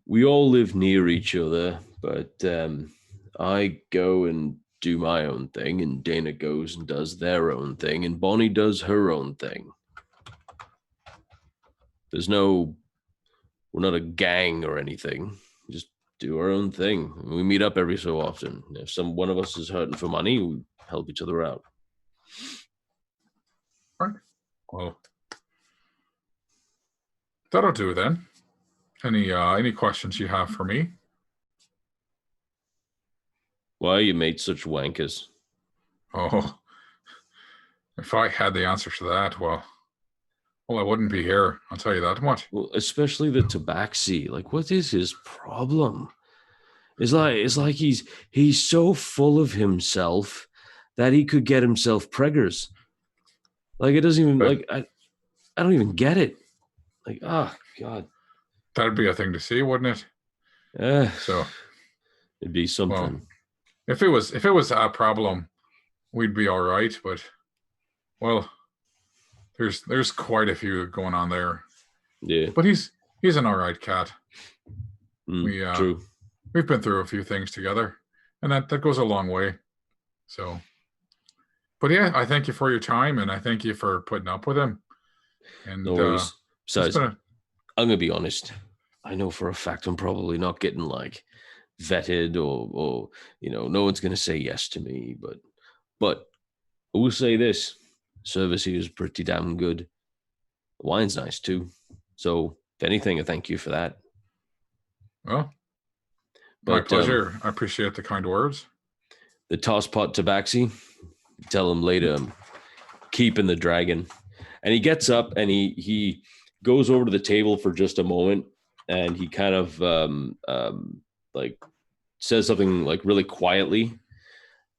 we all live near each other, but I go and do my own thing, and Dana goes and does their own thing, and Bonnie does her own thing. We're not a gang or anything. Just do our own thing. We meet up every so often. If one of us is hurting for money, we help each other out. Right. Well, that'll do then. Any questions you have for me? Why are you made such wankers? Oh, if I had the answer to that, well, I wouldn't be here. I'll tell you that much. Well, especially the tabaxi. Like, what is his problem? It's like he's so full of himself that he could get himself preggers. Like, it doesn't even I don't even get it. Like, oh God. That'd be a thing to see, wouldn't it? So it'd be something. Well, if it was a problem, we'd be all right, but well, there's quite a few going on there. Yeah. But he's an all right cat. True. We've been through a few things together, and that goes a long way. So, but yeah, I thank you for your time, and I thank you for putting up with him. And No worries. Besides, been I'm gonna be honest. I know for a fact I'm probably not getting like vetted or no one's gonna say yes to me, but I will say this: service here is pretty damn good. The wine's nice too. So if anything, I thank you for that. well, But my pleasure. I appreciate the kind words. The tosspot tabaxi, tell him later I'm keeping the dragon. And he gets up and he goes over to the table for just a moment, and he kind of like says something like really quietly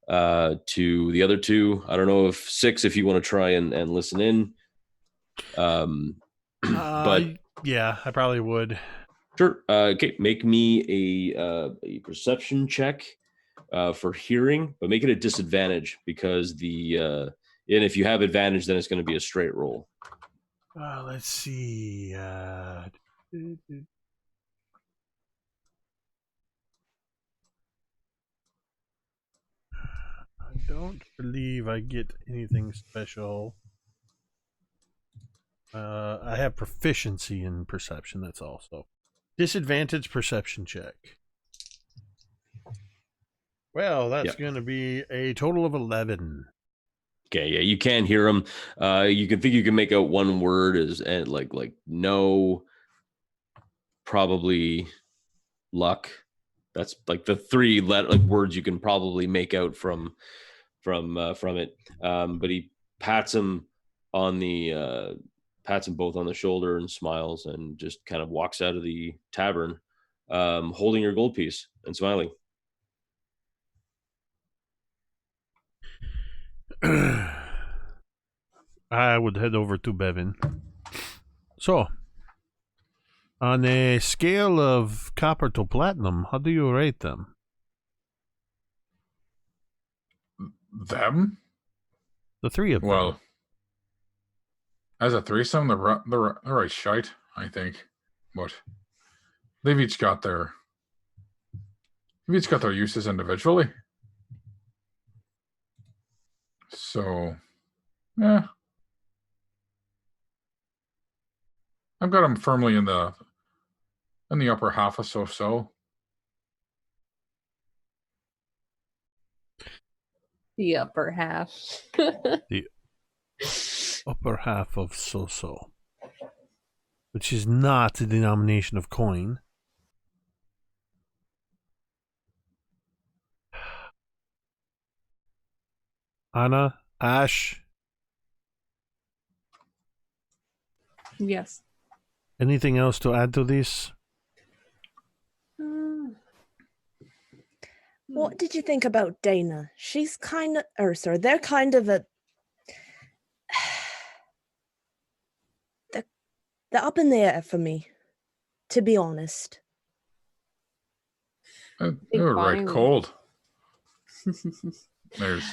to the other two. I don't know if Six, if you want to try and listen in. But yeah, I probably would. sure. Okay, make me a perception check for hearing, but make it a disadvantage because and if you have advantage, then it's going to be a straight roll. Let's see. I don't believe I get anything special. I have proficiency in perception, that's all. So disadvantage perception check. Well, that's going to be a total of 11. Okay, yeah, you can hear him. You can think you can make out one word as and like no, probably, luck. That's like the three words you can probably make out from it. But he pats him both on the shoulder and smiles and just kind of walks out of the tavern, holding your gold piece and smiling. I would head over to Bevyn. So, on a scale of copper to platinum, how do you rate them? Them? The three of them. Well, as a threesome, they're right shite, I think. But they've each got their uses individually. So, yeah. I've got them firmly in the upper half of so. The upper half. The upper half of so, which is not a denomination of coin. Anna, Asche, Yes. anything else to add to this? What did you think about Dana? She's kind of, they're kind of a. They're up in the air for me, to be honest. They were right cold. There's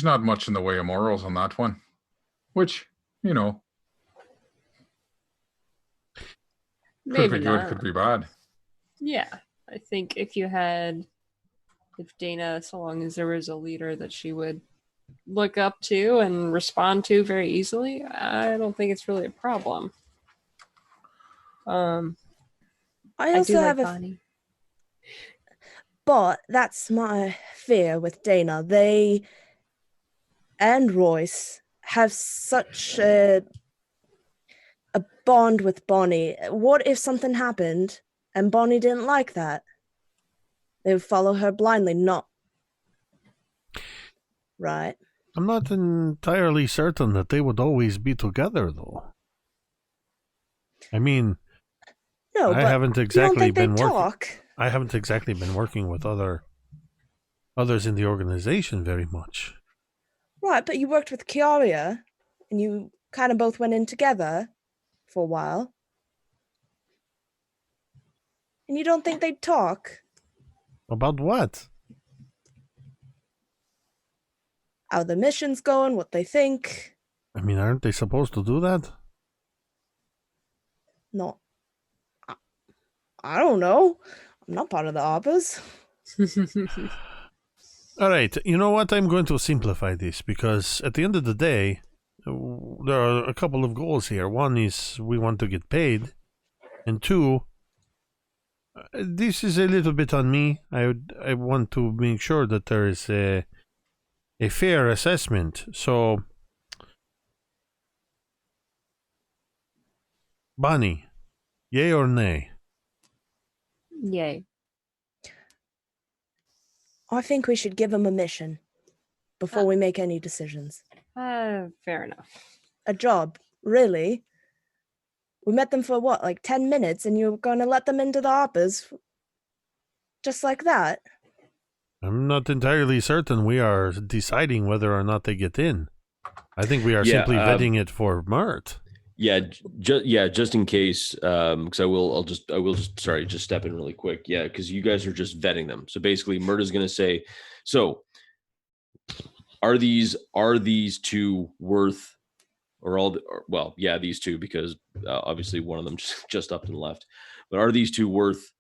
not much in the way of morals on that one, which could Maybe be good, not. could be bad. Yeah, I think if Dana, so long as there was a leader that she would look up to and respond to very easily, I don't think it's really a problem. I also do have like a. Bonnie. But that's my fear with Dana. They and Royce have such a bond with Bonnie. What if something happened and Bonnie didn't like that? They would follow her blindly, not right. I'm not entirely certain that they would always be together, though. I mean, No, I but haven't you exactly don't think been they working. talk? I haven't exactly been working with others in the organization very much. Right, but you worked with Chiaria, and you kind of both went in together for a while. And you don't think they'd talk? About what? how the mission's going, what they think. I mean, aren't they supposed to do that? Not. I don't know. I'm not part of the Arbors. All right, you know what? I'm going to simplify this because at the end of the day, there are a couple of goals here. One is we want to get paid, and two, this is a little bit on me. I want to make sure that there is a fair assessment. So, Bonnie, yay or nay? Yay. I think we should give them a mission before we make any decisions. Fair enough. A job, really? We met them for what, like 10 minutes, and you're going to let them into the Arbors? Just like that? I'm not entirely certain we are deciding whether or not they get in. I think we are simply vetting it for Mert. Yeah, just in case, because I will just step in really quick. Yeah, because you guys are just vetting them. So basically, Mert is going to say, so are these two worth, these two, because obviously one of them just up and left, but are these two worth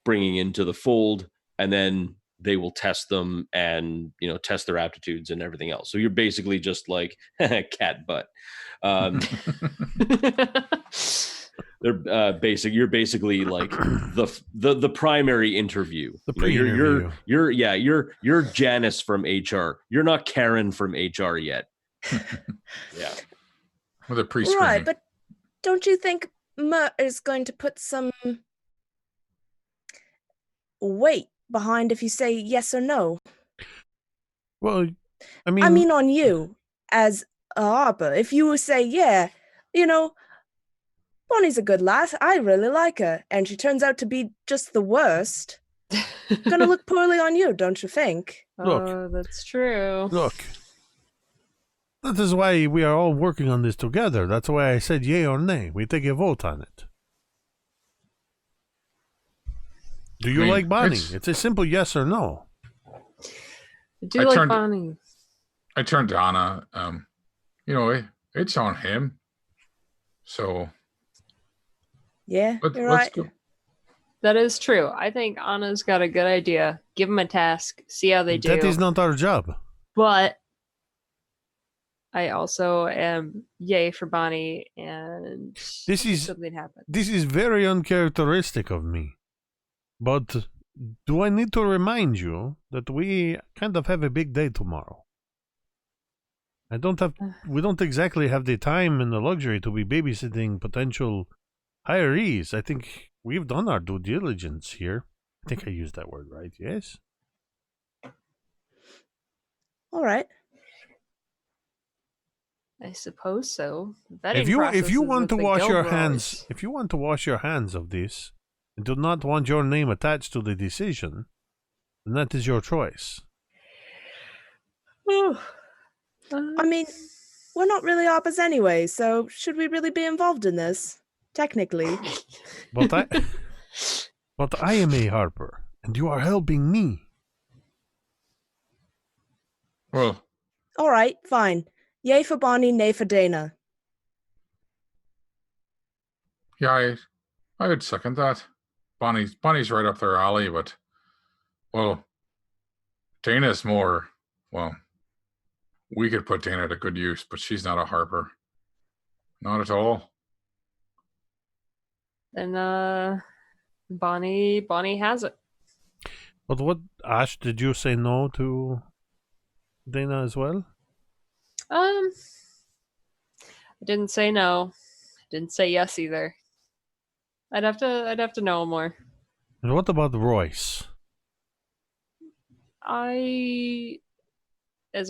bringing into the fold? And then they will test them and test their aptitudes and everything else. So you're basically just like cat butt. They're you're basically like the primary interview. The pre-interview. You're Janice from HR. You're not Karen from HR yet. Yeah. With a pre-screening. Right, but don't you think Mert is going to put some weight behind if you say yes or no? Well, I mean on you as a Arbor. If you say, yeah, Bonnie's a good lass, I really like her, and she turns out to be just the worst, gonna look poorly on you, don't you think? Look. Oh, that's true. Look. That is why we are all working on this together. That's why I said yay or nay. We take a vote on it. Do you like Bonnie? It's a simple yes or no. I do like Bonnie. I turned to Anna. It's on him. So. Yeah, you're right. Go. That is true. I think Anna's got a good idea. Give them a task. See how they do. That is not our job. But I also am yay for Bonnie, and something happened. This is very uncharacteristic of me. But do I need to remind you that we kind of have a big day tomorrow? We don't exactly have the time and the luxury to be babysitting potential hirees. I think we've done our due diligence here. I think I used that word right, yes? All right. I suppose so. If you want to wash your hands, if you want to wash your hands of this and do not want your name attached to the decision, then that is your choice. I mean, we're not really Arbors anyway, so should we really be involved in this? Technically. But I am a Harper, and you are helping me. Well. All right, fine. Yay for Bonnie, nay for Dana. Yeah, I would second that. Bonnie's right up their alley, but Dana's more, we could put Dana to good use, but she's not a Harper. Not at all. Then Bonnie has it. But what, Ash, did you say no to Dana as well? I didn't say no. Didn't say yes either. I'd have to know more. And what about Royce? As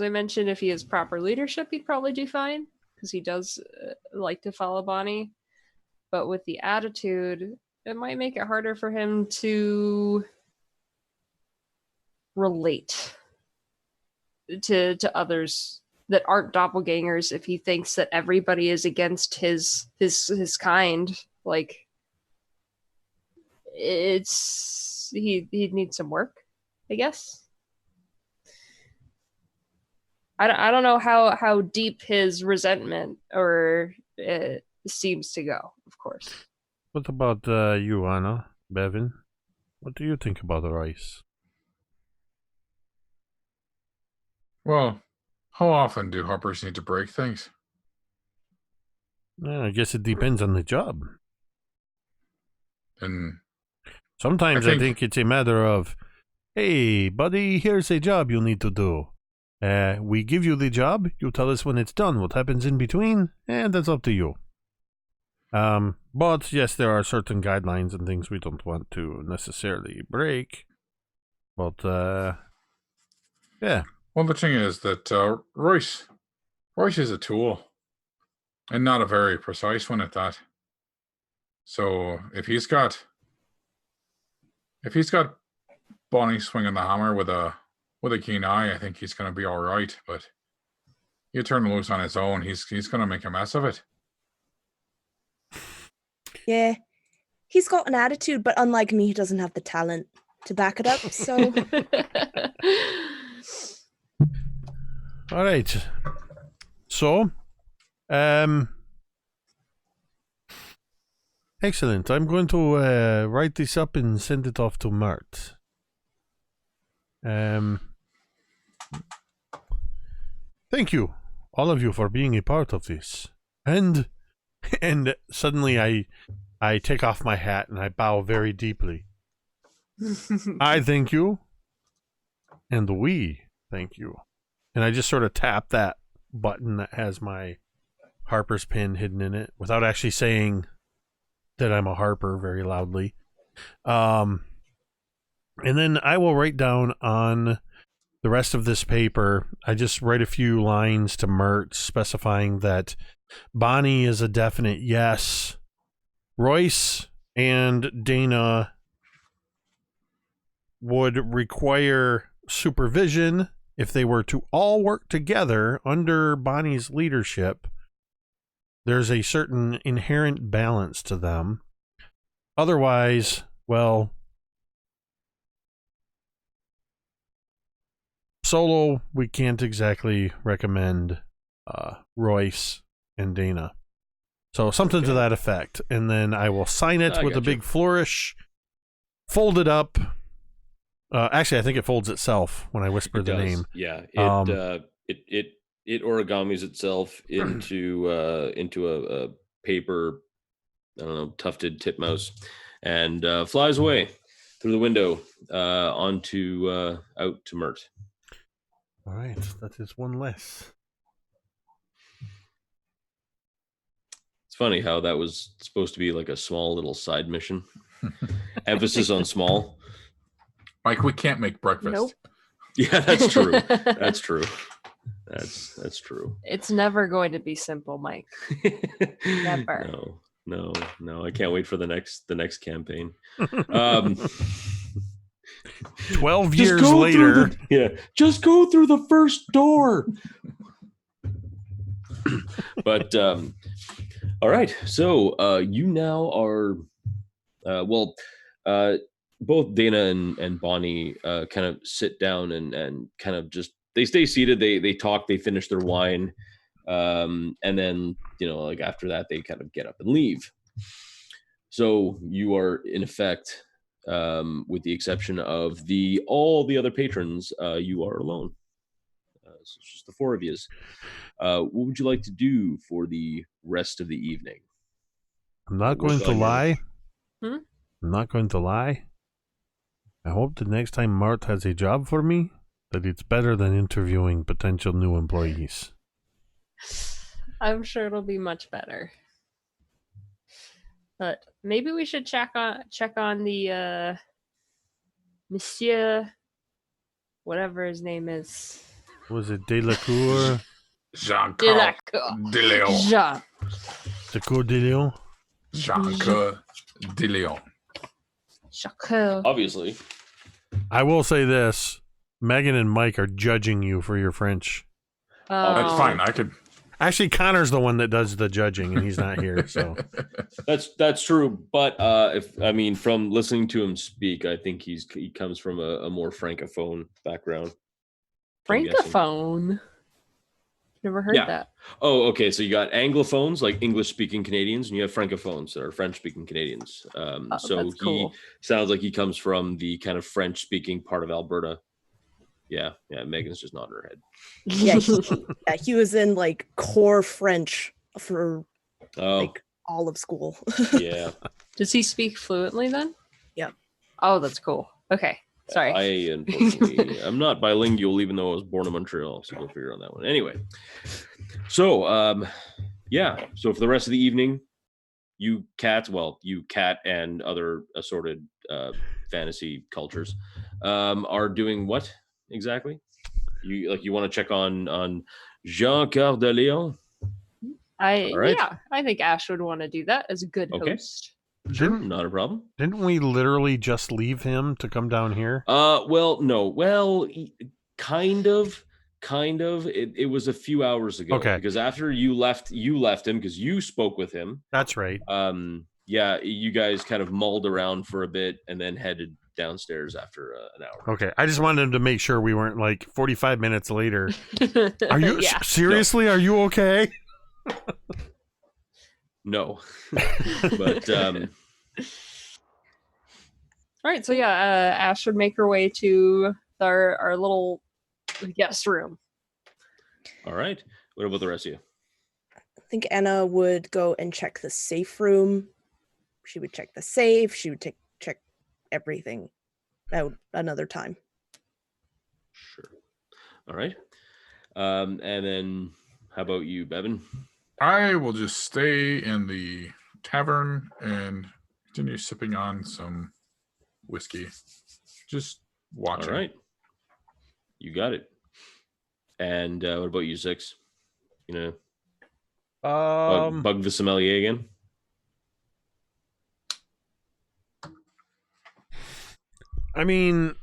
I mentioned, if he has proper leadership, he'd probably do fine because he does like to follow Bonnie. But with the attitude, it might make it harder for him to relate to others that aren't doppelgangers if he thinks that everybody is against his kind. Like, he'd need some work, I guess. I don't know how deep his resentment or seems to go, of course. What about you, Anna? Bevyn? What do you think about Royce? Well, how often do Harpers need to break things? I guess it depends on the job. And Sometimes I think it's a matter of, hey, buddy, here's a job you need to do. We give you the job, you tell us when it's done. What happens in between, and that's up to you. But yes, there are certain guidelines and things we don't want to necessarily break. But, yeah. well, the thing is that Royce is a tool, and not a very precise one at that. So if he's got Bonnie swinging the hammer with a keen eye, I think he's going to be all right. But you turn him loose on his own, he's going to make a mess of it. Yeah. He's got an attitude, but unlike me, he doesn't have the talent to back it up. So All right. So, excellent. I'm going to write this up and send it off to Mert. Thank you, all of you, for being a part of this. And suddenly I take off my hat and I bow very deeply. I thank you, and we thank you. And I just sort of tap that button that has my Harper's pin hidden in it without actually saying that I'm a Harper very loudly. And then I will write down on the rest of this paper, I just write a few lines to Mert specifying that Bonnie is a definite yes. Royce and Dana would require supervision if they were to all work together under Bonnie's leadership. There's a certain inherent balance to them. Otherwise, well, solo, we can't exactly recommend Royce and Dana. So something to that effect. And then I will sign it with a big flourish, fold it up. Actually, I think it folds itself when I whisper the name. Yeah, it origamis itself into a paper, I don't know, tufted titmouse, and flies away through the window onto out to Mert. All right, that is one less. It's funny how that was supposed to be like a small little side mission. Emphasis on small. Mike, we can't make breakfast. Nope. Yeah, that's true. That's true. That's true. It's never going to be simple, Mike. Never. No. I can't wait for the next campaign. 12 years later. Just go through the first door. But all right. So you now are both Dana and Bonnie kind of sit down and kind of just they stay seated. They talk. They finish their wine, and then like after that they kind of get up and leave. So you are in effect, with the exception of all the other patrons, you are alone. So it's just the four of you. What would you like to do for the rest of the evening? I'm not going to lie. Hmm? I'm not going to lie. I hope the next time Mart has a job for me, that it's better than interviewing potential new employees. I'm sure it'll be much better. But maybe we should check on the Monsieur, whatever his name is. Was it Delacour? Jean-Claude de Leon. Jean. Delacour de Leon? Jean-Claude de Leon. Jacques. Obviously. I will say this. Megan and Mike are judging you for your French. That's fine. I could. Actually, Connor's the one that does the judging, and he's not here. So that's true. But from listening to him speak, I think he comes from a more francophone background. Francophone. Never heard Yeah. that. Oh, okay. So you got Anglophones, like English-speaking Canadians, and you have Francophones that are French-speaking Canadians. So that's cool. he sounds like he comes from the kind of French-speaking part of Alberta. Yeah. Megan's just nodding her head. Yeah, he was in like core French for Oh, like all of school. yeah. Does he speak fluently then? Yeah. Oh, that's cool. Okay. Sorry. I unfortunately I'm not bilingual, even though I was born in Montreal. So go figure on that one. Anyway, so yeah. So for the rest of the evening, you cat and other assorted fantasy cultures are doing what exactly? You want to check on Jean Coeur de Lion? All right. Yeah, I think Ashe would want to do that as a good Okay. host. Sure, not a problem. Didn't we literally just leave him to come down here? Well, no. Well, kind of. It was a few hours ago. Okay. Because after you left him because you spoke with him. That's right. Yeah, you guys kind of mulled around for a bit and then headed downstairs after an hour. Okay. I just wanted to make sure we weren't like 45 minutes later. Are you Yeah. seriously? No. Are you okay? No. But All right, so yeah, Ashe would make her way to our little guest room. all right. What about the rest of you? I think Anna would go and check the safe room. She would check the safe. She would check everything out another time. Sure. All right. And then how about you, Bevyn? I will just stay in the tavern and continue sipping on some whiskey. Just watching. All right. You got it. And what about you, Six? You know, bug the sommelier again? I mean,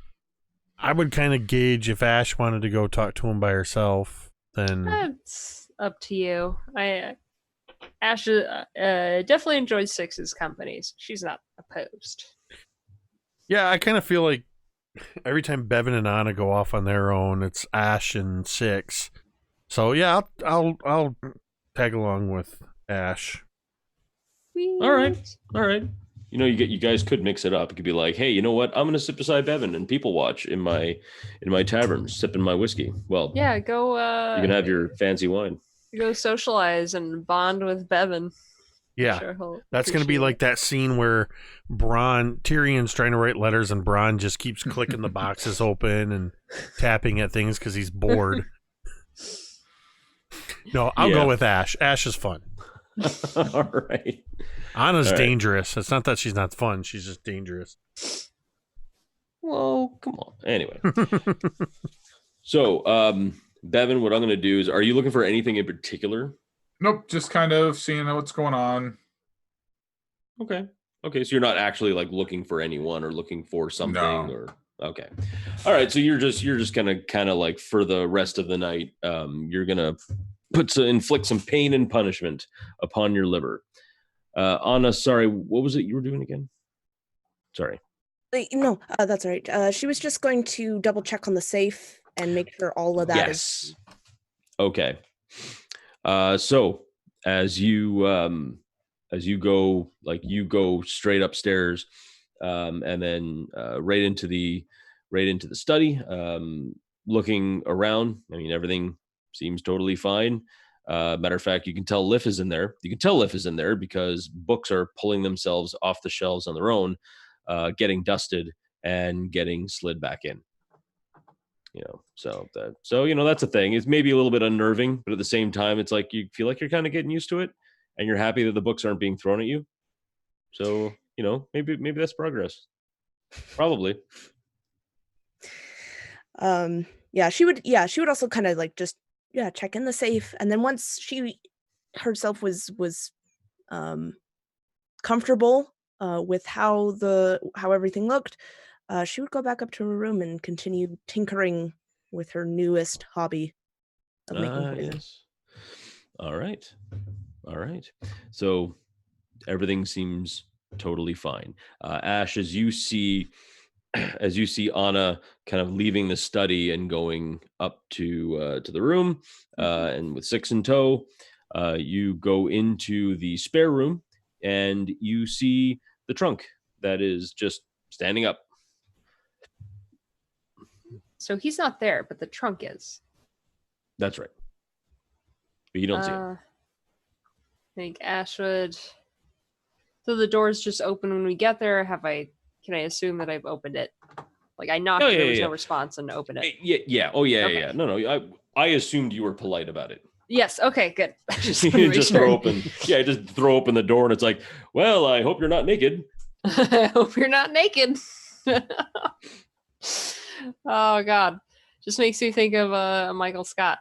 I would kind of gauge if Ashe wanted to go talk to him by herself, then It's up to you. Ashe definitely enjoys Six's company. So she's not opposed. yeah, I kind of feel like every time Bevyn and Anna go off on their own, it's Ashe and Six. So yeah, I'll tag along with Ashe. All right. You know, you guys could mix it up. It could be like, hey, you know what? I'm gonna sit beside Bevyn and people watch in my tavern, sipping my whiskey. Well, Yeah, go. you can have your fancy wine. Go socialize and bond with Bevyn. Yeah, Sure, that's going to be like that scene where Tyrion's trying to write letters and Bronn just keeps clicking the boxes open and tapping at things because he's bored. No, I'll go with Ashe. Ashe is fun. All right. Anna's dangerous. It's not that she's not fun. She's just dangerous. Well, come on. Anyway. So, Bevyn, what I'm going to do is, are you looking for anything in particular? Nope, just kind of seeing what's going on. Okay. So you're not actually like looking for anyone or looking for something or okay. All right. So you're just gonna kind of like for the rest of the night, you're gonna inflict some pain and punishment upon your liver. Anna, sorry, what was it you were doing again? Sorry. No, that's all right. She was just going to double check on the safe and make sure all of that is. Okay. So as you go, like you go straight upstairs, and then right into the study, looking around. I mean, everything seems totally fine. Matter of fact, you can tell Liff is in there. You can tell Liff is in there because books are pulling themselves off the shelves on their own, getting dusted and getting slid back in. So that's a thing. It's maybe a little bit unnerving, but at the same time, it's like you feel like you're kind of getting used to it, and you're happy that the books aren't being thrown at you. So maybe that's progress. Probably. Yeah, she would also kind of like just check in the safe, and then once she herself was comfortable with how everything looked, she would go back up to her room and continue tinkering with her newest hobby of making poison. Yes. All right. So everything seems totally fine. Ashe, as you see as you see Anna kind of leaving the study and going up to the room, and with Six in tow, you go into the spare room and you see the trunk that is just standing up. So he's not there, but the trunk is. That's right. But you don't see it. I think Ashe would. So the door's just open when we get there. Can I assume that I've opened it? Like I knocked, there was no response, and opened it. Yeah. Oh yeah, Okay. yeah. No. I assumed you were polite about it. Yes. Okay. Good. You just throw open. Yeah, just throw open the door, and it's like, well, I hope you're not naked. I hope you're not naked. Oh God, just makes me think of Michael Scott.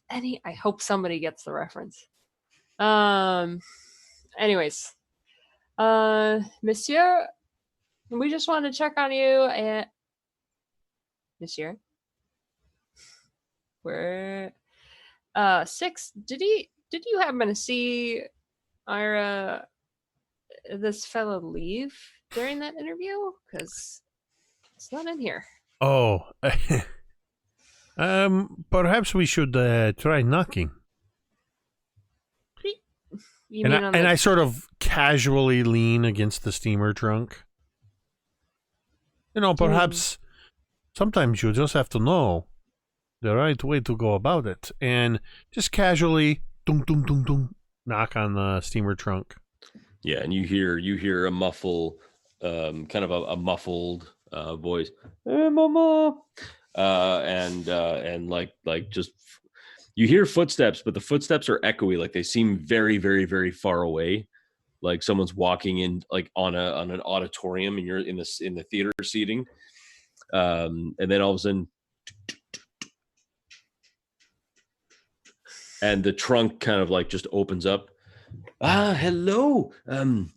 I hope somebody gets the reference. Anyways, Monsieur, we just wanted to check on you, and Monsieur, where, Six, did you happen to see our this fellow leave during that interview? Because it's not in here. Oh, perhaps we should try knocking. You And, mean I, on and the- I sort of casually lean against the steamer trunk. You know, perhaps sometimes you just have to know the right way to go about it. And just casually, dum, dum, dum, dum, knock on the steamer trunk. Yeah, and you hear a muffle, kind of a muffled voice, "Hey, mama," and like just you hear footsteps, but the footsteps are echoey, like they seem very, very, very far away, like someone's walking in, like on an auditorium, and you're in the theater seating, and then all of a sudden, and the trunk kind of like just opens up. Hello. I'm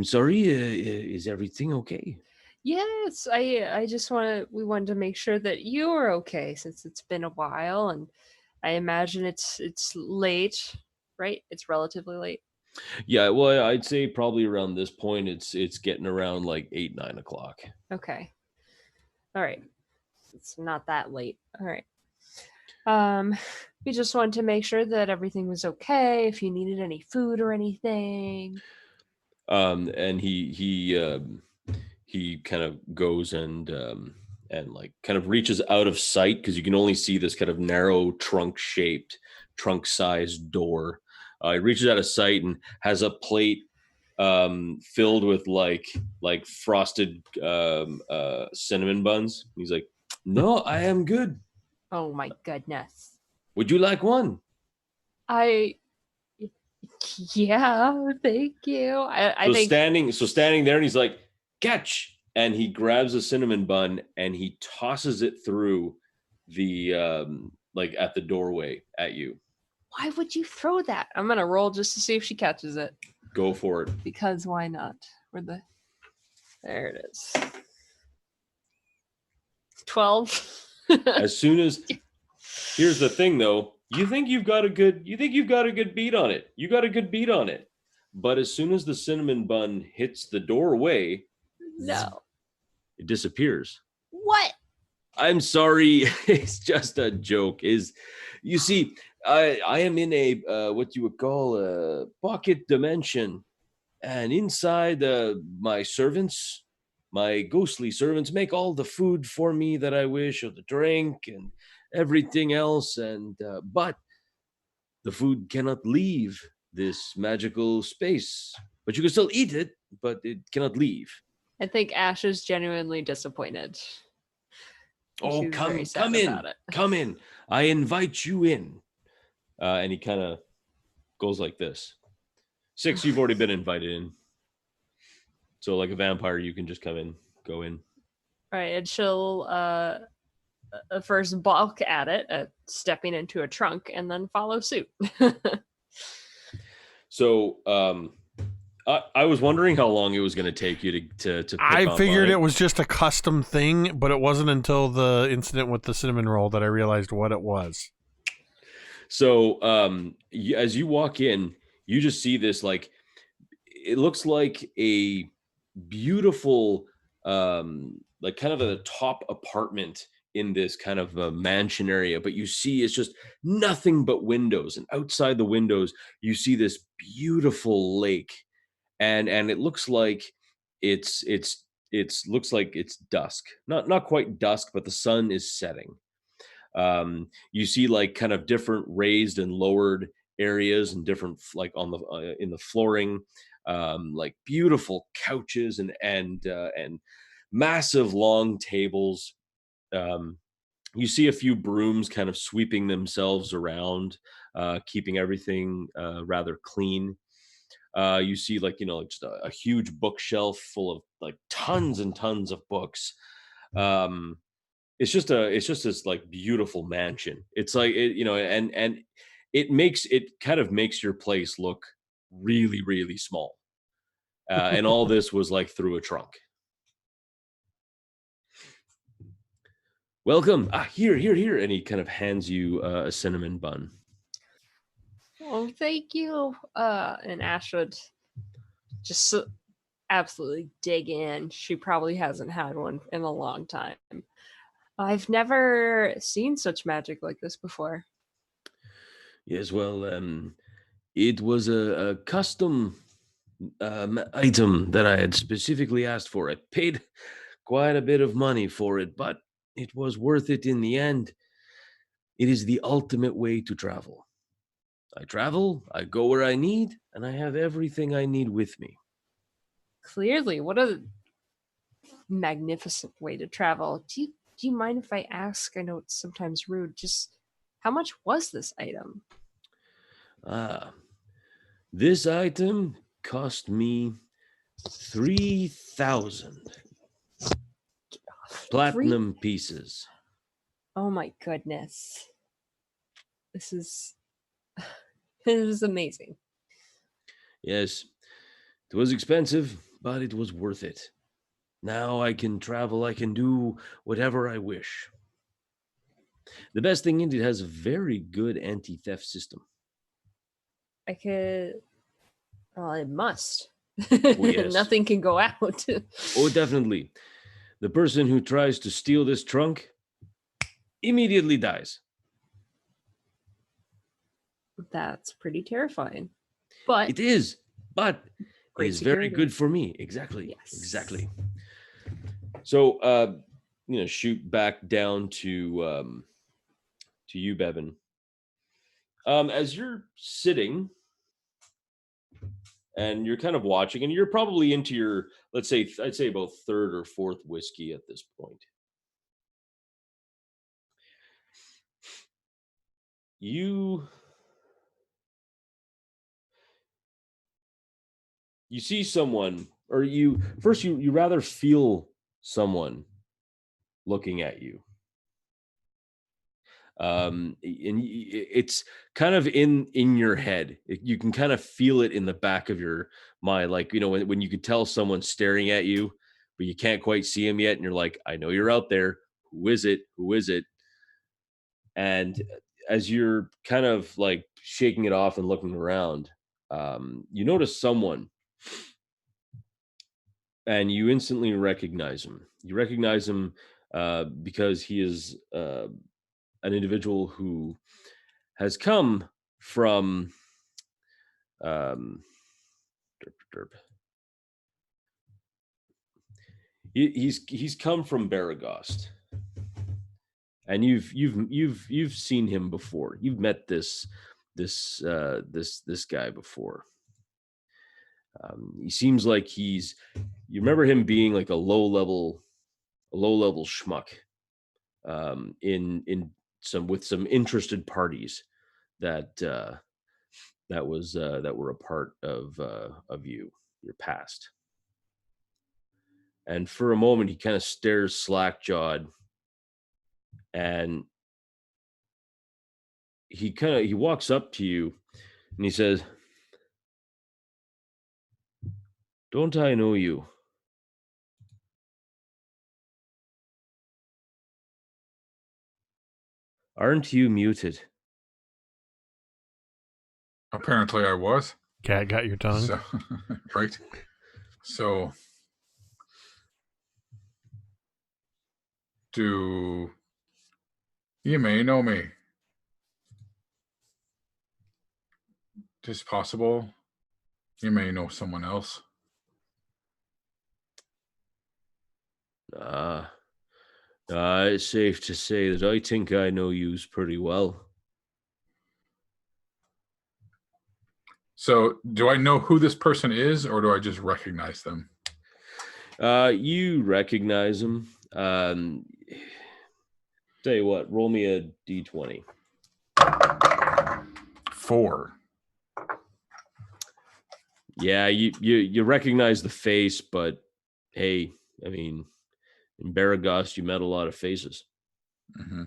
sorry. Is everything okay? Yes, I just we wanted to make sure that you were okay since it's been a while, and I imagine it's late, right? It's relatively late. Yeah, well, I'd say probably around this point, it's getting around like 8, 9 o'clock. Okay. All right. It's not that late. All right. We just wanted to make sure that everything was okay, if you needed any food or anything. And he kind of goes and like kind of reaches out of sight, because you can only see this kind of narrow trunk-sized door. He reaches out of sight and has a plate filled with like frosted cinnamon buns. He's like, "No, I am good. Oh my goodness. Would you like one?" Yeah, thank you. I think standing there, and he's like, "Catch!" And he grabs a cinnamon bun and he tosses it through the like at the doorway at you. Why would you throw that? I'm gonna roll just to see if she catches it. Go for it. Because why not? There it is. 12. As soon as here's the thing though, you think you've got a good beat on it. You got a good beat on it. But as soon as the cinnamon bun hits the doorway, No. it disappears. What? I'm sorry, it's just a joke. You see, I am in a what you would call a pocket dimension, and inside my ghostly servants make all the food for me that I wish, or the drink and everything else, and but the food cannot leave this magical space. But you can still eat it, but it cannot leave. I think Ash is genuinely disappointed. Oh, come in. I invite you in. And he kind of goes like this. 6, you've already been invited in. So like a vampire, you can just go in. Right, and she'll first balk at it, at stepping into a trunk, and then follow suit. So I was wondering how long it was going to take you to pick I figured online. it was just a custom thing, but it wasn't until the incident with the cinnamon roll that I realized what it was. So as you walk in, you just see this, like, it looks like a beautiful like kind of a top apartment in this kind of a mansion area, but you see it's just nothing but windows, and outside the windows you see this beautiful lake, and it looks like it's looks like it's dusk, not quite dusk, but the sun is setting. You see like kind of different raised and lowered areas and different like on the in the flooring, like beautiful couches and massive long tables. um, you see a few brooms kind of sweeping themselves around, keeping everything rather clean. You see like like just a huge bookshelf full of like tons and tons of books. um, it's just this like beautiful mansion. It's like and it kind of makes your place look really really small. And all this was like through a trunk. Welcome. Here, and he kind of hands you a cinnamon bun. Oh, thank you. And Ashe would just absolutely dig in. She probably hasn't had one in a long time. I've never seen such magic like this before. Yes, well, it was a custom item that I had specifically asked for. I paid quite a bit of money for it, but it was worth it in the end. It is the ultimate way to travel. I travel, I go where I need, and I have everything I need with me. Clearly, what a magnificent way to travel. Do you mind if I ask? I know it's sometimes rude. Just how much was this item? This item cost me 3,000 platinum pieces. Oh my goodness. This is this is amazing. Yes, it was expensive, but it was worth it. Now I can travel, I can do whatever I wish. The best thing is it has a very good anti-theft system. I could. Well, it must. Yes. Nothing can go out. Oh, definitely. The person who tries to steal this trunk immediately dies. That's pretty terrifying. But It is, but it great is very security. good for me. Exactly. Yes. Exactly. So, shoot back down to you, Bevyn. As you're sitting and you're kind of watching, and you're probably into your, let's say, I'd say about third or fourth whiskey at this point. You see someone, or you rather feel someone looking at you. And it's kind of in your head. You can kind of feel it in the back of your mind, like when you could tell someone's staring at you, but you can't quite see him yet, and you're like, I know you're out there. Who is it? Who is it? And as you're kind of like shaking it off and looking around, you notice someone, and you instantly recognize him. You recognize him because he is an individual who has come from he's come from Baragost, and you've seen him before. You've met this guy before. He seems like you remember him being like a low level schmuck in some with some interested parties that were a part of your past. And for a moment he kind of stares slack-jawed, and he walks up to you and he says, "Don't I know you? Aren't you muted?" Apparently I was. Cat got your tongue. So, right. So Do you may know me? It is possible you may know someone else. It's safe to say that I think I know yous pretty well. So, do I know who this person is, or do I just recognize them? You recognize him. Tell you what, roll me a d20. 4. Yeah, you recognize the face, but hey, I mean, in Baragos, you met a lot of faces. Mm-hmm.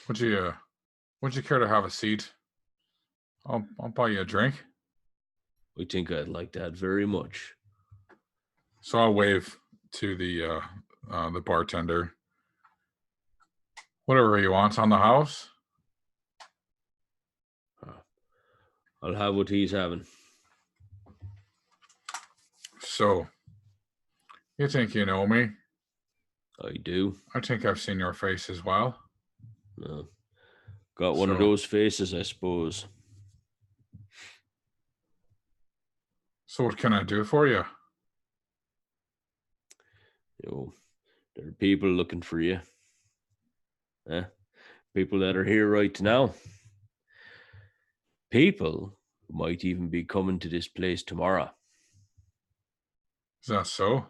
Would you care to have a seat? I'll buy you a drink. I think I'd like that very much. So I'll wave to the bartender. Whatever you want on the house. I'll have what he's having. So, you think you know me? I do. I think I've seen your face as well. Got one of So- those faces, I suppose. So what can I do for you? You know, there are people looking for you. People that are here right now. People who might even be coming to this place tomorrow. Is that so?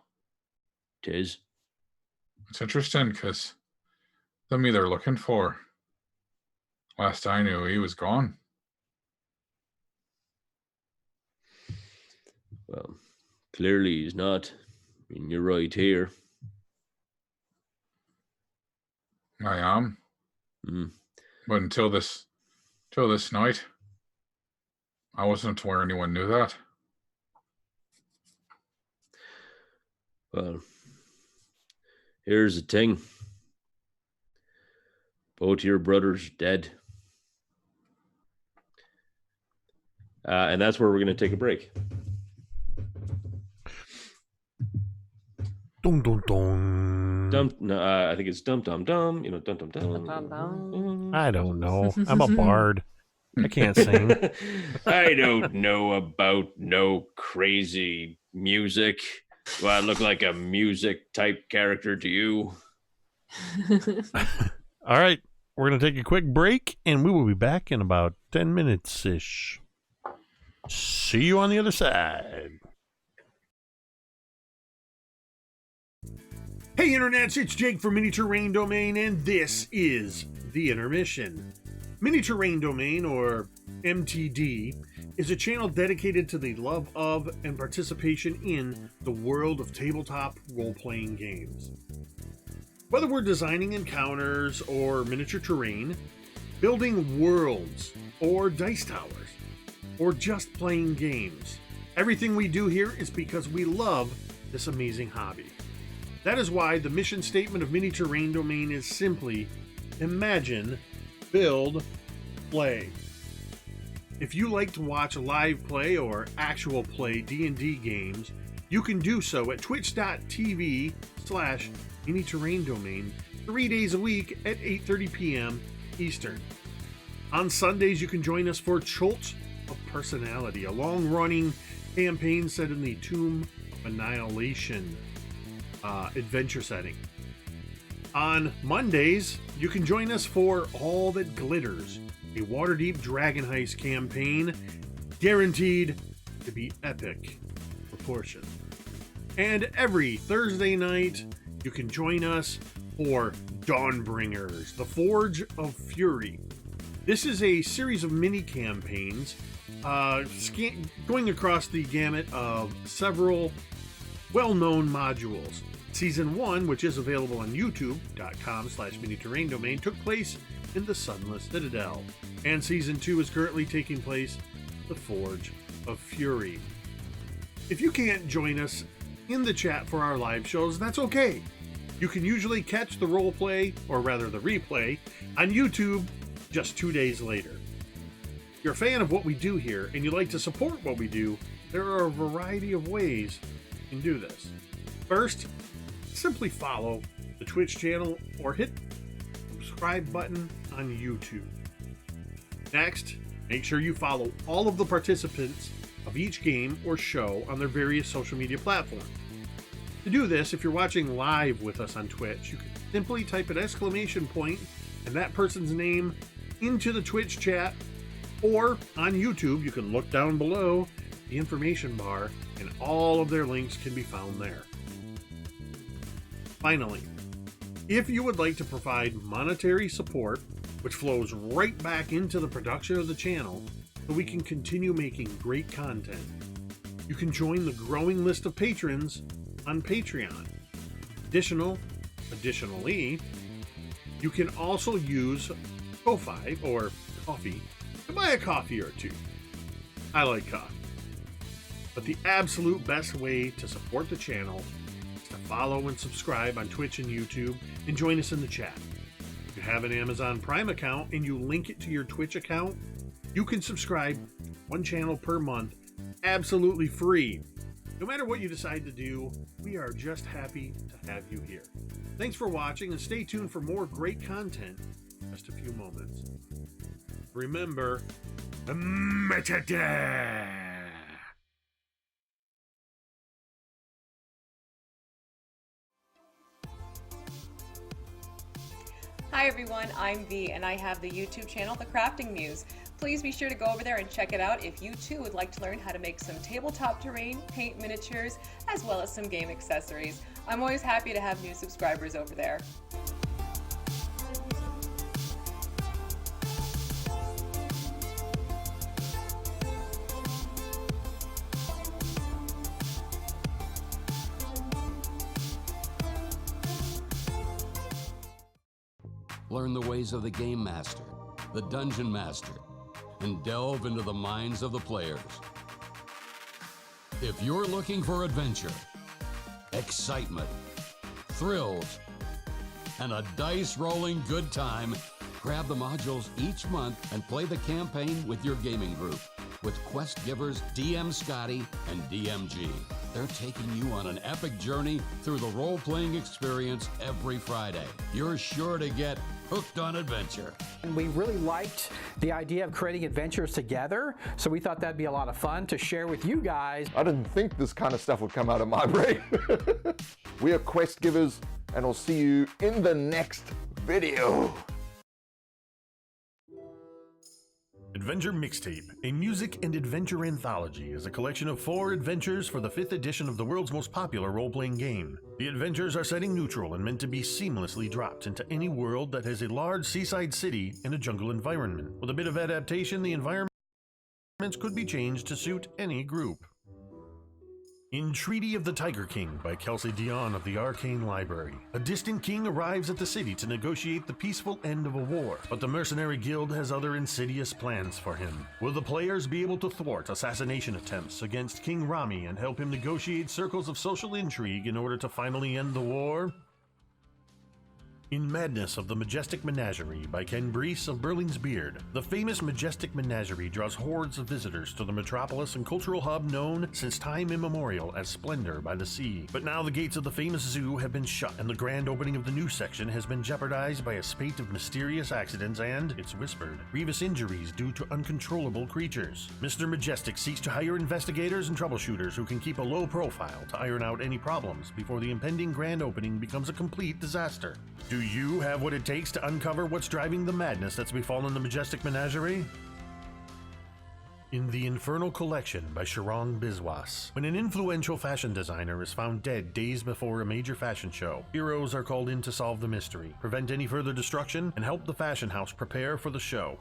Tis. It's interesting because the me they're looking for. Last I knew, he was gone. Well, clearly he's not. I mean, you're right here. I am. But until this night, I wasn't aware anyone knew that. Well, here's the thing. Both your brothers dead. And that's where we're going to take a break. Dun, dun, dun. I think it's dum dum dum. You know, dum dum dum. I don't know. I'm a bard. I can't sing. I don't know about no crazy music. Do I look like a music type character to you? All right. We're going to take a quick break, and we will be back in about 10 minutes-ish. See you on the other side. Hey, internets, it's Jake from Mini Terrain Domain, and this is The Intermission. Mini Terrain Domain, or MTD, is a channel dedicated to the love of and participation in the world of tabletop role-playing games. Whether we're designing encounters or miniature terrain, building worlds or dice towers, or just playing games, everything we do here is because we love this amazing hobby. That is why the mission statement of Mini Terrain Domain is simply imagine, build, play. If you like to watch live play or actual play D&D games, you can do so at twitch.tv/Mini Terrain Domain 3 days a week at 8:30 p.m. Eastern. On Sundays, you can join us for Cult of Personality, a long-running campaign set in the Tomb of Annihilation adventure setting. On Mondays, you can join us for All That Glitters, a Waterdeep Dragon Heist campaign guaranteed to be epic proportion. And every Thursday night, you can join us for Dawnbringers, the Forge of Fury. This is a series of mini campaigns going across the gamut of several well-known modules. Season 1, which is available on youtube.com/Mini Terrain Domain, took place in the Sunless Citadel. And Season 2 is currently taking place in the Forge of Fury. If you can't join us in the chat for our live shows, that's okay. You can usually catch the roleplay, or rather the replay, on YouTube just 2 days later. If you're a fan of what we do here and you'd like to support what we do, there are a variety of ways You can do this. First, simply follow the Twitch channel or hit the subscribe button on YouTube. Next, make sure you follow all of the participants of each game or show on their various social media platforms. To do this, if you're watching live with us on Twitch, you can simply type an exclamation point and that person's name into the Twitch chat, or on YouTube, you can look down below the information bar and all of their links can be found there. Finally, if you would like to provide monetary support, which flows right back into the production of the channel so we can continue making great content, you can join the growing list of patrons on Patreon. Additionally, you can also use Ko-Fi or Coffee to buy a coffee or two. I like coffee. But the absolute best way to support the channel is to follow and subscribe on Twitch and YouTube and join us in the chat. If you have an Amazon Prime account and you link it to your Twitch account, you can subscribe to one channel per month absolutely free. No matter what you decide to do, we are just happy to have you here. Thanks for watching and stay tuned for more great content in just a few moments. Remember, metadata! Hi everyone, I'm V and I have the YouTube channel The Crafting Muse. Please be sure to go over there and check it out if you too would like to learn how to make some tabletop terrain, paint miniatures, as well as some game accessories. I'm always happy to have new subscribers over there. Learn the ways of the Game Master, the Dungeon Master, and delve into the minds of the players. If you're looking for adventure, excitement, thrills, and a dice-rolling good time, grab the modules each month and play the campaign with your gaming group with quest givers DM Scotty and DMG. They're taking you on an epic journey through the role-playing experience every Friday. You're sure to get hooked on adventure. And we really liked the idea of creating adventures together, so we thought that'd be a lot of fun to share with you guys. I didn't think this kind of stuff would come out of my brain. We are quest givers, and I'll see you in the next video. Adventure Mixtape, a music and adventure anthology, is a collection of 4 adventures for the 5th edition of the world's most popular role-playing game. The adventures are setting neutral and meant to be seamlessly dropped into any world that has a large seaside city and a jungle environment. With a bit of adaptation, the environments could be changed to suit any group. In Treaty of the Tiger King by Kelsey Dion of the Arcane Library, a distant king arrives at the city to negotiate the peaceful end of a war, but the Mercenary Guild has other insidious plans for him. Will the players be able to thwart assassination attempts against King Rami and help him negotiate circles of social intrigue in order to finally end the war? In Madness of the Majestic Menagerie by Ken Brees of Burling's Beard, the famous Majestic Menagerie draws hordes of visitors to the metropolis and cultural hub known since time immemorial as Splendor by the Sea. But now the gates of the famous zoo have been shut and the grand opening of the new section has been jeopardized by a spate of mysterious accidents and, it's whispered, grievous injuries due to uncontrollable creatures. Mr. Majestic seeks to hire investigators and troubleshooters who can keep a low profile to iron out any problems before the impending grand opening becomes a complete disaster. Do you have what it takes to uncover what's driving the madness that's befallen the Majestic Menagerie? In The Infernal Collection by Sharm Biswas, when an influential fashion designer is found dead days before a major fashion show, heroes are called in to solve the mystery, prevent any further destruction, and help the fashion house prepare for the show.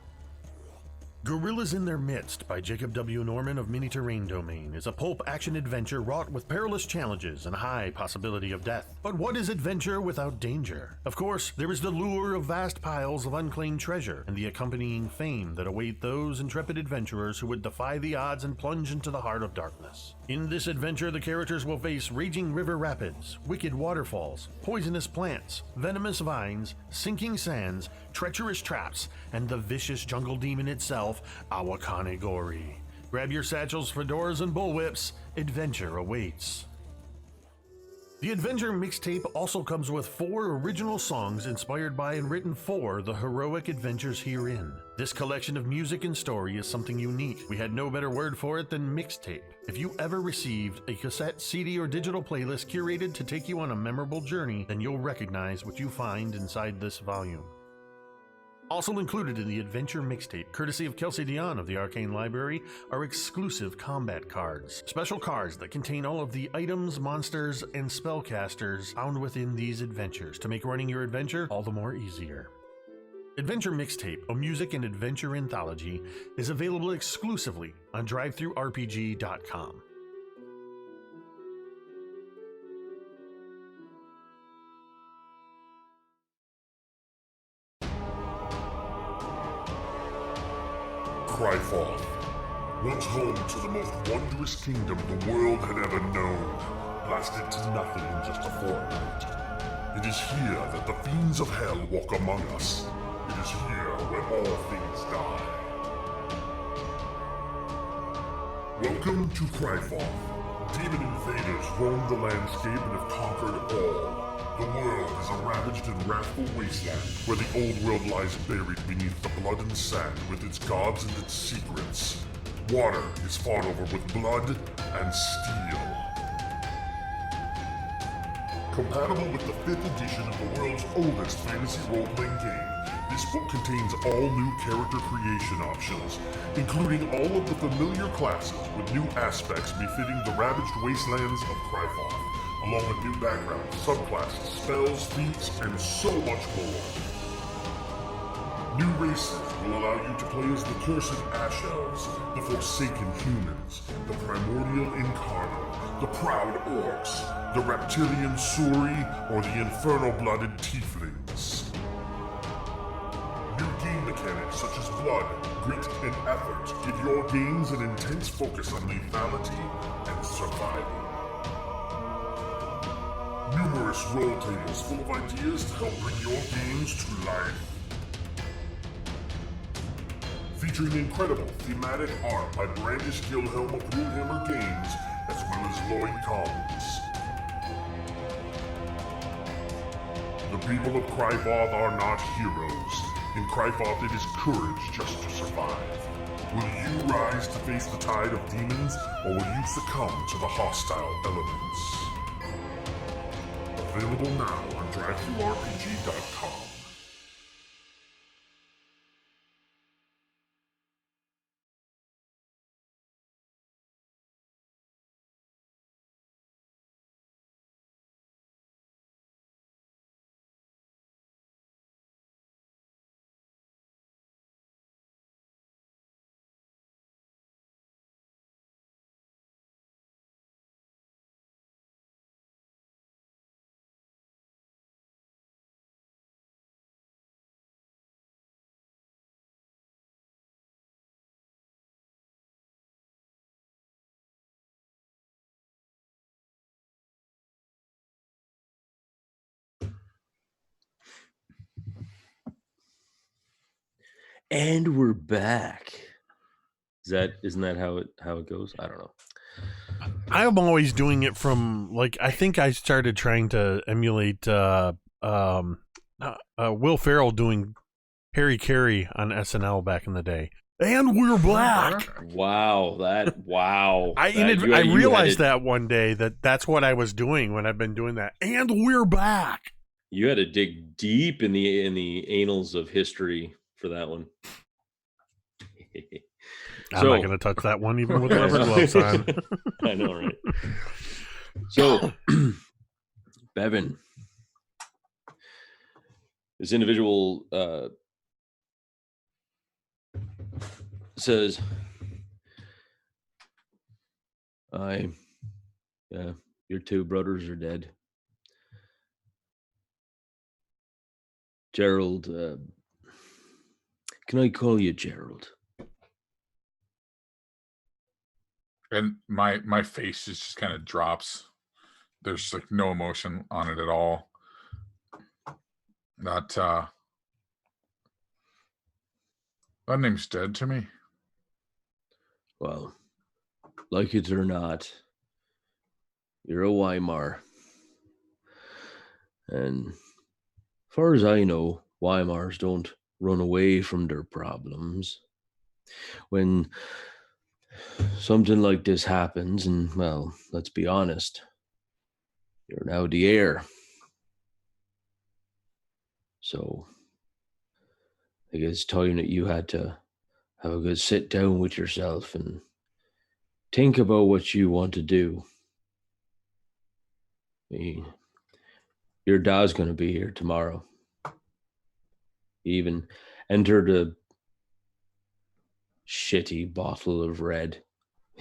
Gorillas in Their Midst by Jacob W. Norman of Mini Terrain Domain is a pulp action adventure wrought with perilous challenges and high possibility of death. But what is adventure without danger? Of course, there is the lure of vast piles of unclaimed treasure and the accompanying fame that await those intrepid adventurers who would defy the odds and plunge into the heart of darkness. In this adventure, the characters will face raging river rapids, wicked waterfalls, poisonous plants, venomous vines, sinking sands, treacherous traps, and the vicious jungle demon itself, Awakane Gori. Grab your satchels, fedoras, and bullwhips. Adventure awaits. The Adventure mixtape also comes with 4 original songs inspired by and written for the heroic adventures herein. This collection of music and story is something unique. We had no better word for it than mixtape. If you ever received a cassette, CD, or digital playlist curated to take you on a memorable journey, then you'll recognize what you find inside this volume. Also included in the Adventure mixtape, courtesy of Kelsey Dion of the Arcane Library, are exclusive combat cards. Special cards that contain all of the items, monsters, and spellcasters found within these adventures to make running your adventure all the more easier. Adventure Mixtape, a music and adventure anthology, is available exclusively on drivethrurpg.com. Cryforth, once home to the most wondrous kingdom the world had ever known, blasted to nothing in just a fortnight. It is here that the fiends of hell walk among us. It is here where all things die. Welcome to Cryforth. Demon invaders roam the landscape and have conquered all. The world is a ravaged and wrathful wasteland where the old world lies buried beneath the blood and sand with its gods and its secrets. Water is fought over with blood and steel. Compatible with the 5th edition of the world's oldest fantasy role-playing game, this book contains all new character creation options, including all of the familiar classes with new aspects befitting the ravaged wastelands of Cryforth, along with new backgrounds, subclasses, spells, feats, and so much more. New races will allow you to play as the cursed Asche Elves, the Forsaken Humans, the Primordial Incarnate, the Proud Orcs, the Reptilian Suri, or the Infernal-Blooded Tieflings. New game mechanics such as blood, grit, and effort give your games an intense focus on lethality and survival. Numerous roll tables full of ideas to help bring your games to life. Featuring incredible thematic art by Brandish Gilhelm of Runehammer Games, as well as Lloyd Collins. The people of Cryforth are not heroes. In Cryforth it is courage just to survive. Will you rise to face the tide of demons, or will you succumb to the hostile elements? Available now on drivethrurpg.com. And we're back. Isn't that how it goes? I don't know. I'm always doing it from, like, I think I started trying to emulate Will Ferrell doing Harry Carey on SNL back in the day. And we're back. Wow, wow. I realized that one day that's what I was doing when I've been doing that. And we're back. You had to dig deep in the annals of history for that one. I'm not going to touch that one even with rubber gloves on. I know, right? So, Bevyn, this individual says, your 2 brothers are dead. Gerald, can I call you Gerald? And my face just kind of drops. There's like no emotion on it at all. That name's dead to me. Well, like it or not, you're a Weimar. And as far as I know, Weimars don't run away from their problems. When something like this happens, and well, let's be honest, you're now the heir. So I guess it's time that you had to have a good sit down with yourself and think about what you want to do. I mean, your dad's going to be here tomorrow. He even entered a shitty bottle of red.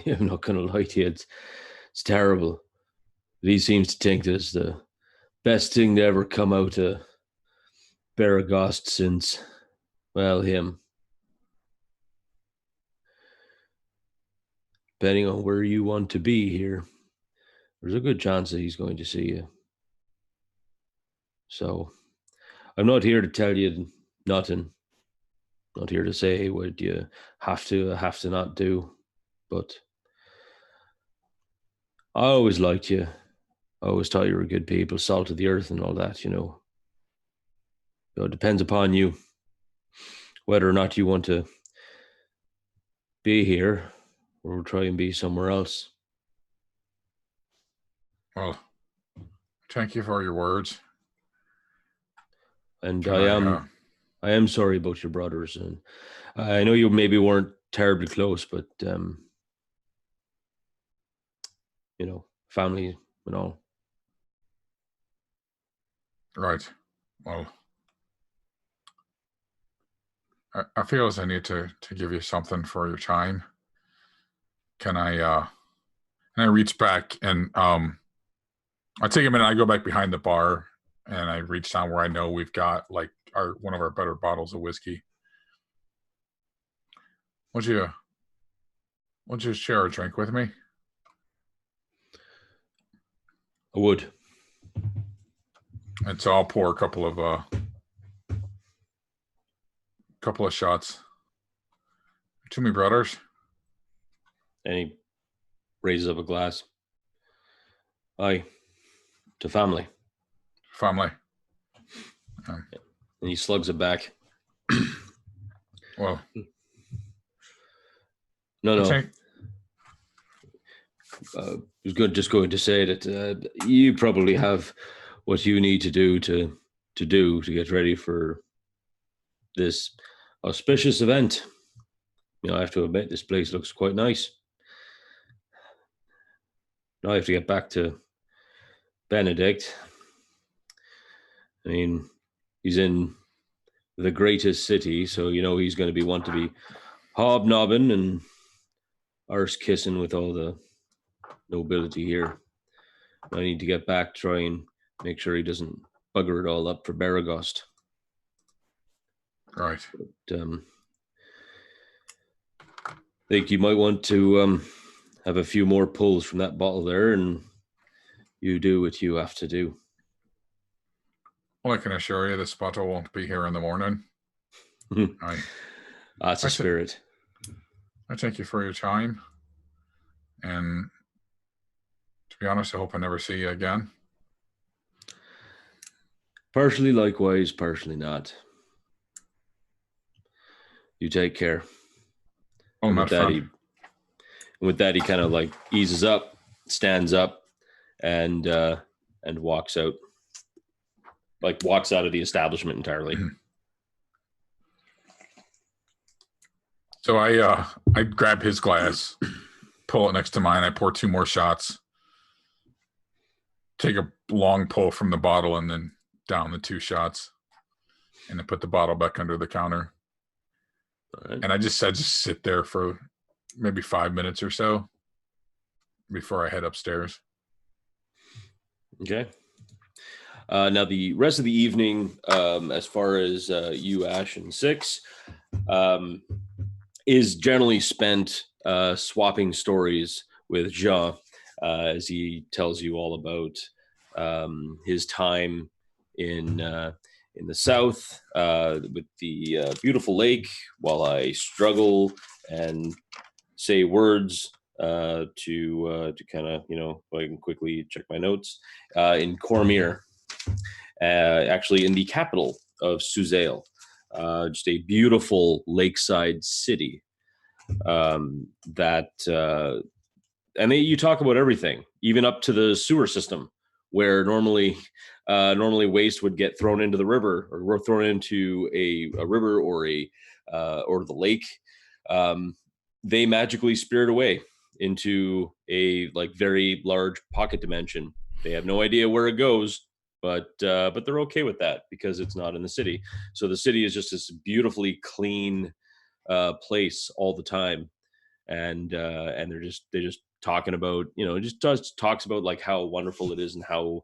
I'm not going to lie to you, it's terrible. But he seems to think that it's the best thing to ever come out of Baragost since, well, him. Depending on where you want to be here, there's a good chance that he's going to see you. So, I'm not here to tell you nothing. Not here to say what you have to not do. But I always liked you. I always thought you were good people, salt of the earth and all that, you know. So it depends upon you whether or not you want to be here or try and be somewhere else. Well, thank you for your words. And I am sorry about your brothers, and I know you maybe weren't terribly close, but you know, family and all. Right. Well, I feel as I need to give you something for your time. Can I reach back and I take a minute, I go back behind the bar and I reach down where I know we've got like one of our better bottles of whiskey. Would you share a drink with me? I would. And so I'll pour a couple of shots to me brothers. And he raises up a glass. Aye. To family. Family. And he slugs it back. Well. No. I was just going to say that you probably have what you need to do to get ready for this auspicious event. You know, I have to admit, this place looks quite nice. Now I have to get back to Benedict. I mean, he's in the greatest city, so you know he's going to be want to be hobnobbing and arse kissing with all the nobility here. I need to get back, try and make sure he doesn't bugger it all up for Baragost. Right. But, I think you might want to have a few more pulls from that bottle there, and you do what you have to do. Well, I can assure you this bottle won't be here in the morning. That's a spirit. I thank you for your time. And to be honest, I hope I never see you again. Partially likewise, partially not. You take care. Oh, and not with that, he kind of like eases up, stands up, and walks out. Like walks out of the establishment entirely. Mm-hmm. So I grab his glass, pull it next to mine. I pour 2 more shots, take a long pull from the bottle, and then down the 2 shots, and then put the bottle back under the counter. Right. And I just sit there for maybe 5 minutes or so before I head upstairs. Okay. Now the rest of the evening, as far as you, Ash, and Six, is generally spent swapping stories with Jean as he tells you all about his time in the south with the beautiful lake, while I struggle and say words to kind of, you know, I can quickly check my notes in Cormier. actually in the capital of Suzail, just a beautiful lakeside city. You talk about everything, even up to the sewer system, where normally waste would get thrown into the river or thrown into a river or the lake. They magically spirit away into a very large pocket dimension. They have no idea where it goes, but they're okay with that because it's not in the city. So the city is just this beautifully clean place all the time, and they're just talking about, just talks about how wonderful it is and how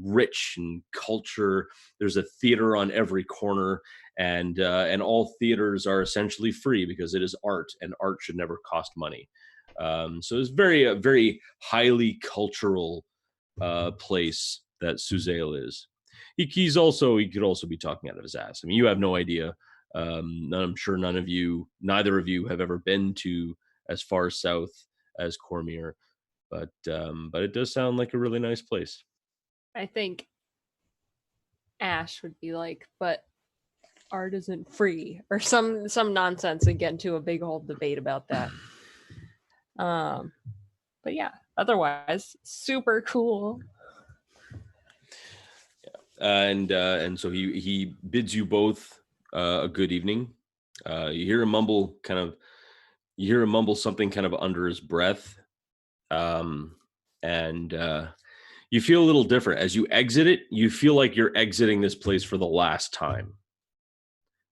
rich in culture. There's a theater on every corner, and all theaters are essentially free because it is art, and art should never cost money. So it's a very highly cultural place that Suzail is. He could also be talking out of his ass. I mean, you have no idea. I'm sure neither of you have ever been to as far south as Cormier, but it does sound like a really nice place. I think Asche would be like, but art isn't free, or some nonsense, and get into a big old debate about that. But yeah, otherwise super cool. Yeah. And so he bids you both a good evening. You hear him mumble something kind of under his breath, and you feel a little different as you exit it. You feel like you're exiting this place for the last time.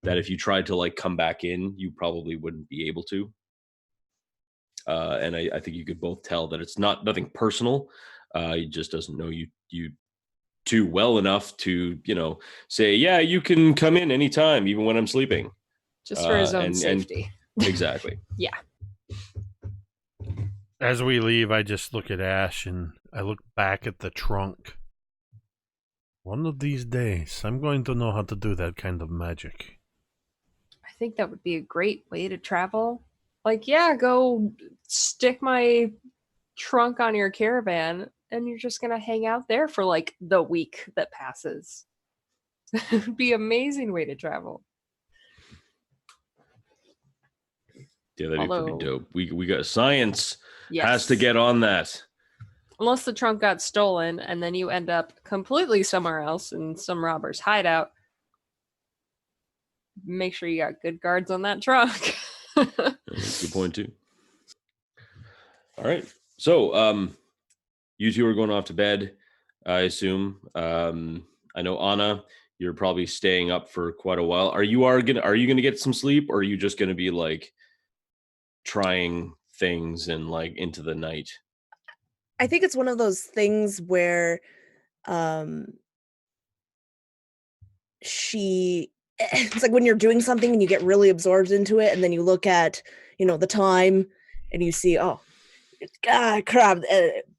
That if you tried to come back in, you probably wouldn't be able to. And I think you could both tell that it's nothing personal. He just doesn't know you too well enough to, say, yeah, you can come in anytime, even when I'm sleeping. Just for his own safety. Exactly. Yeah. As we leave, I just look at Asche and I look back at the trunk. One of these days, I'm going to know how to do that kind of magic. I think that would be a great way to travel. Go stick my trunk on your caravan and you're just going to hang out there for the week that passes. It would be an amazing way to travel. Yeah, that'd be pretty dope. We got science. Yes. Has to get on that. Unless the trunk got stolen and then you end up completely somewhere else in some robber's hideout. Make sure you got good guards on that trunk. That's a good point too. All right. So you two are going off to bed, I assume. I know Anna, you're probably staying up for quite a while. Are you gonna get some sleep, or are you just gonna be trying things and into the night? I think it's one of those things where it's like when you're doing something and you get really absorbed into it, and then you look at the time and you see, oh, crap.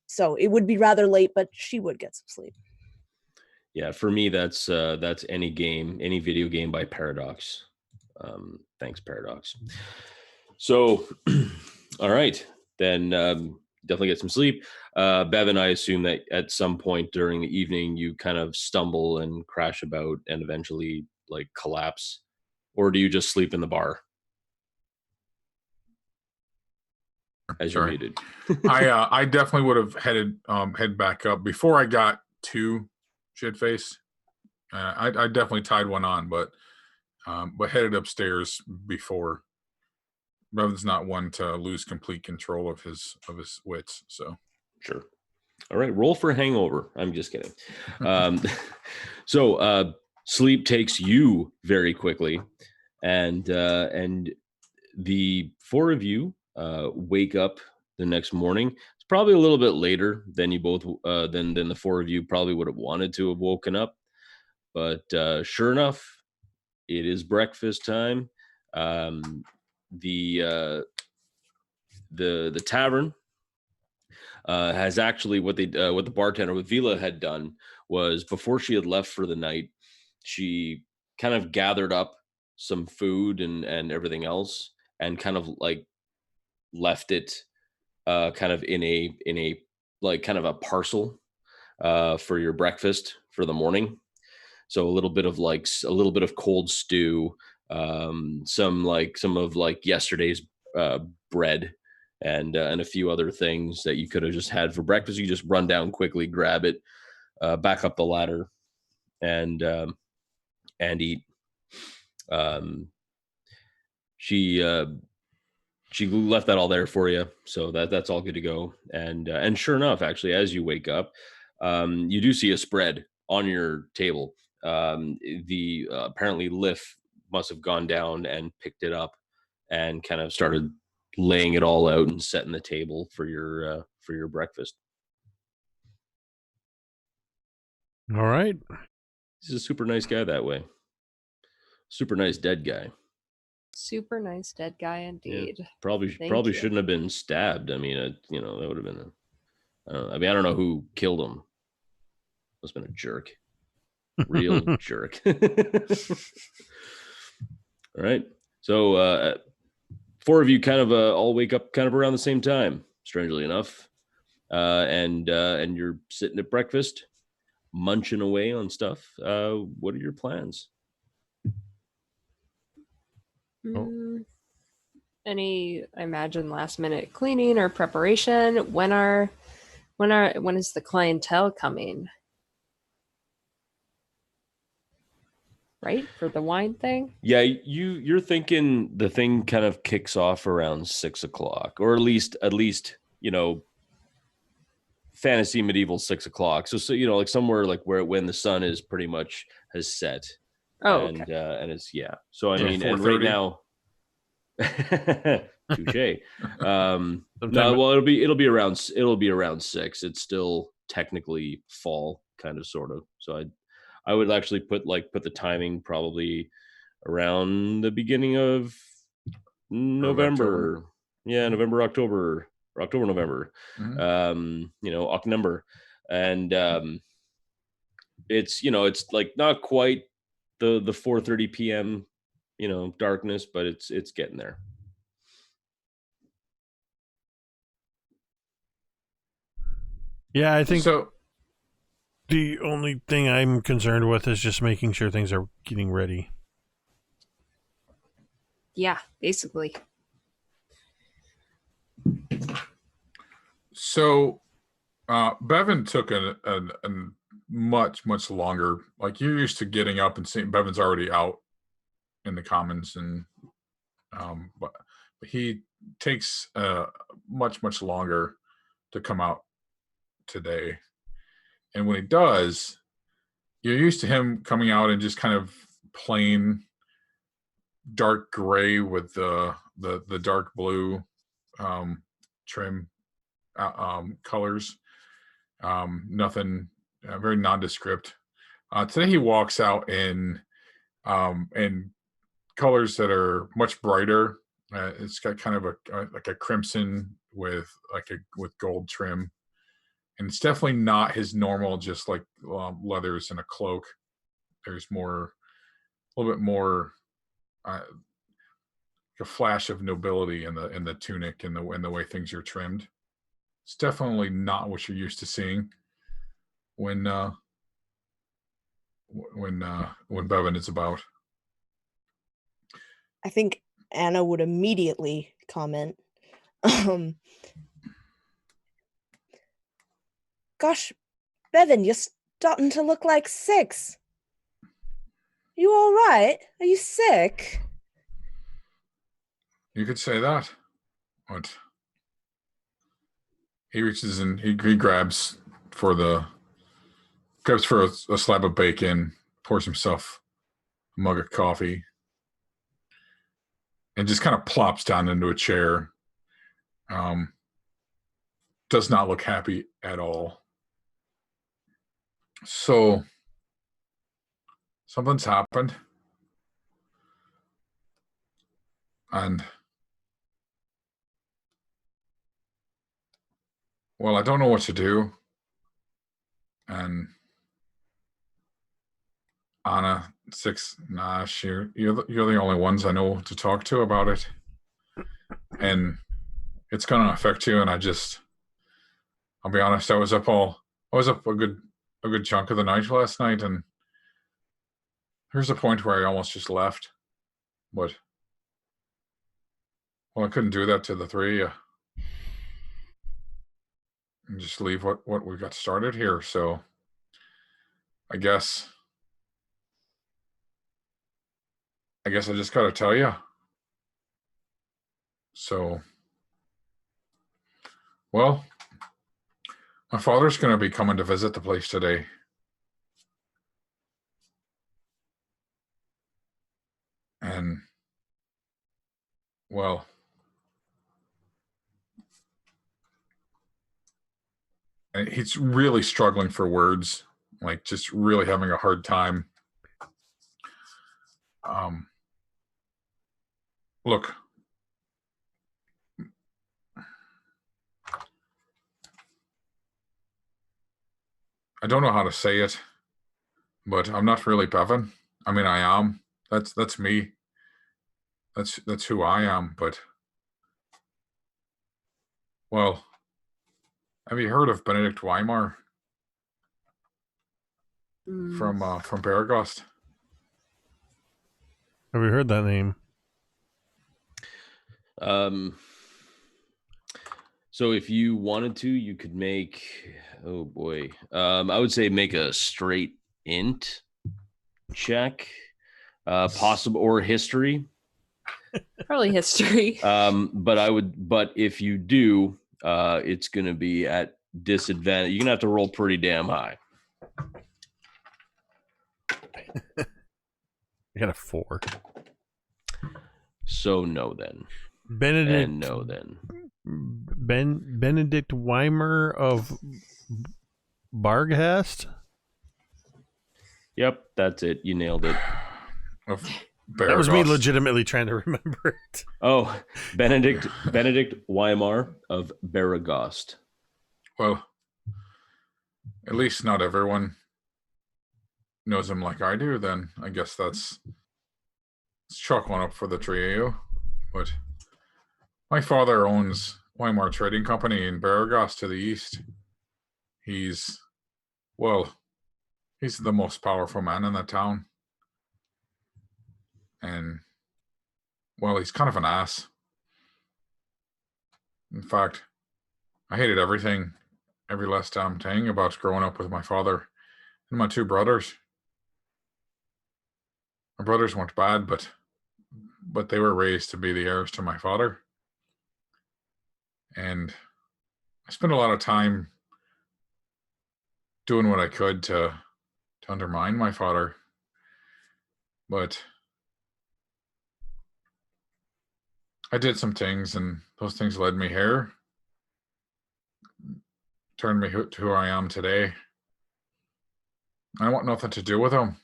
So it would be rather late, but she would get some sleep. Yeah, for me, that's any video game by Paradox. Thanks, Paradox. So, all right, then definitely get some sleep. Bevyn, I assume that at some point during the evening you kind of stumble and crash about and eventually collapse, or do you just sleep in the bar? As you're muted. I definitely would have head back up before I got to Shitface. I definitely tied one on, but headed upstairs before. Bevyn's not one to lose complete control of his wits. So sure. All right, roll for hangover. I'm just kidding. So sleep takes you very quickly, and the four of you wake up the next morning. It's probably a little bit later than you both than the four of you probably would have wanted to have woken up, but sure enough, it is breakfast time. The tavern has actually what the bartender with Vila had done was, before she had left for the night, she kind of gathered up some food and everything else and kind of left it kind of in a kind of a parcel for your breakfast for the morning. So a little bit of a little bit of cold stew, some of yesterday's bread, and a few other things that you could have just had for breakfast. You just run down quickly, grab it, back up the ladder, and eat. She left that all there for you, so that's all good to go. And sure enough, actually, as you wake up, you do see a spread on your table. The apparently Liff must have gone down and picked it up and kind of started laying it all out and setting the table for your breakfast. All right. He's a super nice guy that way. Super nice dead guy. Super nice dead guy indeed. Yeah, probably you. shouldn't have been stabbed. I mean, that would have been I don't know who killed him. Must have been a jerk. Real jerk. All right. So 4 of you kind of all wake up kind of around the same time, strangely enough. And you're sitting at breakfast, munching away on stuff. What are your plans? Any, I imagine, last minute cleaning or preparation? When is the clientele coming? Right, for the wine thing? Yeah, you're thinking the thing kind of kicks off around 6 o'clock, or at least fantasy medieval 6 o'clock. So like somewhere like when the sun is pretty much has set. Oh, and okay. And it's so I mean, and right now, touche. No, well, it'll be around 6. It's still technically fall, kind of, sort of. So I would actually put the timing probably around the beginning of November. Yeah, November, October, November. Mm-hmm. October, and it's it's like not quite the 4:30 p.m. darkness, but it's getting there. Yeah, I think so. The only thing I'm concerned with is just making sure things are getting ready. Yeah, basically. So Bevyn took a much longer, like, you're used to getting up and seeing Bevyn's already out in the commons, and but he takes much longer to come out today. And when he does, you're used to him coming out in just kind of plain dark gray with the dark blue trim colors. Nothing, very nondescript. Today he walks out in colors that are much brighter. It's got kind of a crimson with gold trim, and it's definitely not his normal just like leathers and a cloak. There's a little bit more a flash of nobility in the tunic and the way things are trimmed. It's definitely not what you're used to seeing when Bevyn is about. I think Anna would immediately comment, gosh, Bevyn, you're starting to look like 6. You all right? Are you sick? You could say that. What? He reaches and he grabs for a slab of bacon, pours himself a mug of coffee, and just kind of plops down into a chair. Does not look happy at all. So something's happened, and well, I don't know what to do. And Anna, 6, you're the only ones I know to talk to about it, and it's going to affect you. And I'll be honest, I was up a good chunk of the night last night, and There's a point where I almost just left, but well, I couldn't do that to the three of you and just leave what we got started here. So I guess I just got to tell you. So, well, my father's going to be coming to visit the place today. And, well, and he's really struggling for words, like just really having a hard time. Look, I don't know how to say it, but I'm not really Bevyn. I mean, I am. That's me. That's who I am. But, well, have you heard of Benedict Weimar from Baragost? Have you heard that name? So if you wanted to, you could make, oh boy, I would say make a straight int check, possible, or history. Probably history. But if you do, it's going to be at disadvantage. You're going to have to roll pretty damn high. I got a 4. So no then. Benedict. And no then. Benedict Weimar of Barghast? Yep, that's it. You nailed it. That was me legitimately trying to remember it. Oh, Benedict Weimar of Baragost. Well, at least not everyone knows him like I do, then I guess let's chalk one up for the three of you. But my father owns Weimar Trading Company in Baragost to the east. He's the most powerful man in that town. And, well, he's kind of an ass. In fact, I hated everything, every last damn thing about growing up with my father and my two brothers. My brothers weren't bad, but they were raised to be the heirs to my father. And I spent a lot of time doing what I could to undermine my father. But I did some things, and those things led me here. Turned me to who I am today. I want nothing to do with him.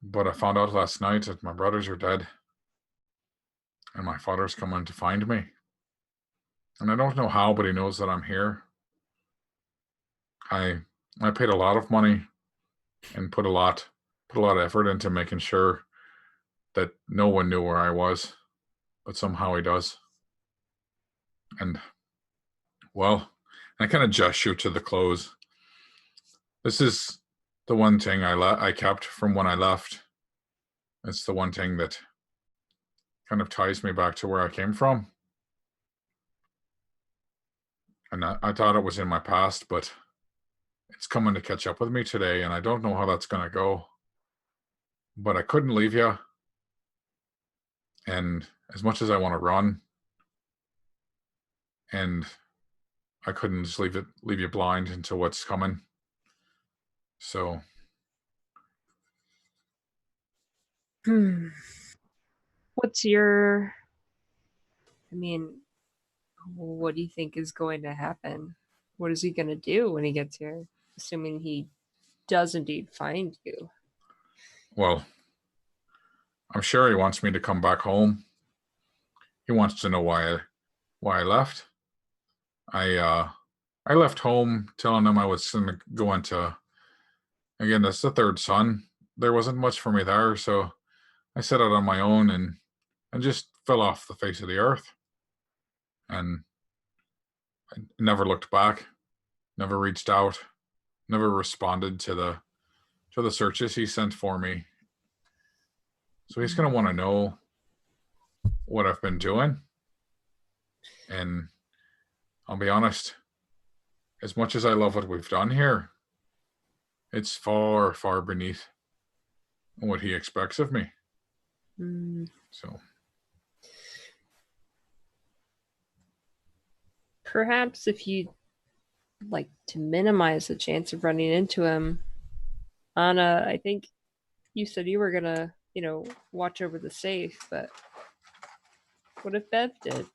But I found out last night that my brothers are dead. And my father's coming to find me. And I don't know how, but he knows that I'm here. I paid a lot of money and put a lot of effort into making sure that no one knew where I was. But somehow he does. And, well, I kind of gesture to the clothes. This is the one thing I kept from when I left. It's the one thing that kind of ties me back to where I came from. And I thought it was in my past, but it's coming to catch up with me today, and I don't know how that's going to go. But I couldn't leave you. And as much as I want to run, and I couldn't just leave you blind into what's coming. So. What do you think is going to happen? What is he going to do when he gets here? Assuming he does indeed find you. Well, I'm sure he wants me to come back home. He wants to know why I left. I left home telling him I was going to go into, again, that's the third son. There wasn't much for me there, so I set out on my own and just fell off the face of the earth. And I never looked back, never reached out, never responded to to the searches he sent for me. So he's going to want to know what I've been doing. And I'll be honest, as much as I love what we've done here, it's far, far beneath what he expects of me. So perhaps if you like to minimize the chance of running into him, Anna, I think you said you were gonna, watch over the safe, but what if Bev did?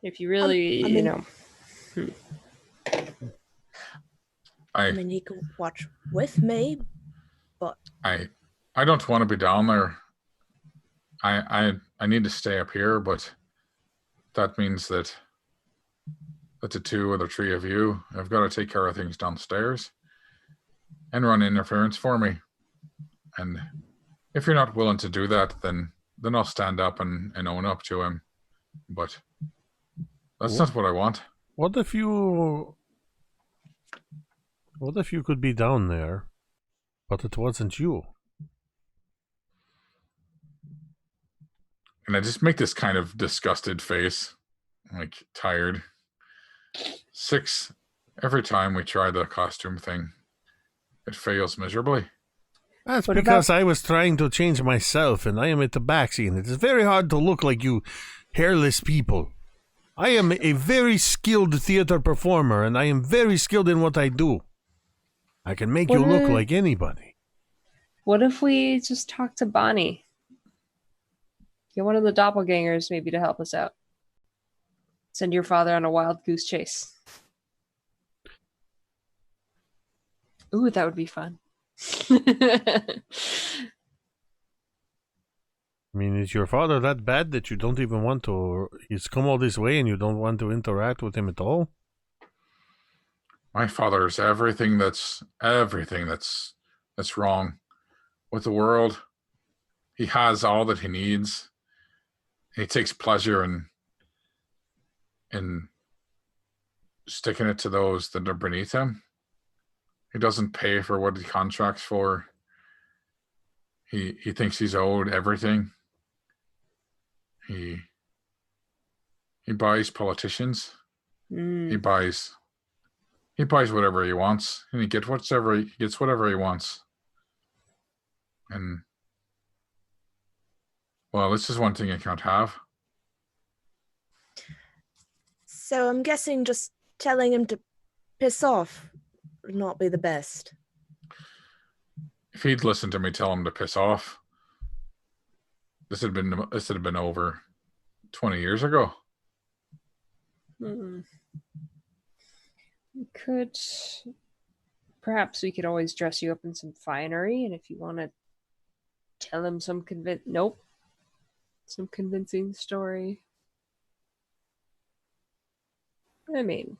If you really, I mean, he could watch with me, but I don't want to be down there. I need to stay up here, but that means that the two or the three of you have got to take care of things downstairs and run interference for me. And if you're not willing to do that, then I'll stand up and own up to him. But that's not what I want. What if you could be down there, but it wasn't you? And I just make this kind of disgusted face, like tired. 6, every time we try the costume thing, it fails miserably. That's because I was trying to change myself, and I am at the back scene. It is very hard to look like you hairless people. I am a very skilled theater performer, and I am very skilled in what I do. I can make you look like anybody. What if we just talk to Bonnie? Get one of the doppelgangers maybe to help us out. Send your father on a wild goose chase. Ooh, that would be fun. I mean, is your father that bad that you don't even want to... He's come all this way and you don't want to interact with him at all? My father's everything that's wrong with the world. He has all that he needs. He takes pleasure in sticking it to those that are beneath him. He doesn't pay for what he contracts for. He thinks he's owed everything. He buys politicians. He buys whatever he wants, and he gets whatever he wants. And well, this is one thing I can't have. so I'm guessing just telling him to piss off would not be the best. If he'd listened to me tell him to piss off, this had been over 20 years ago. We could... Perhaps we could always dress you up in some finery, and if you want to tell him some convincing story. I mean,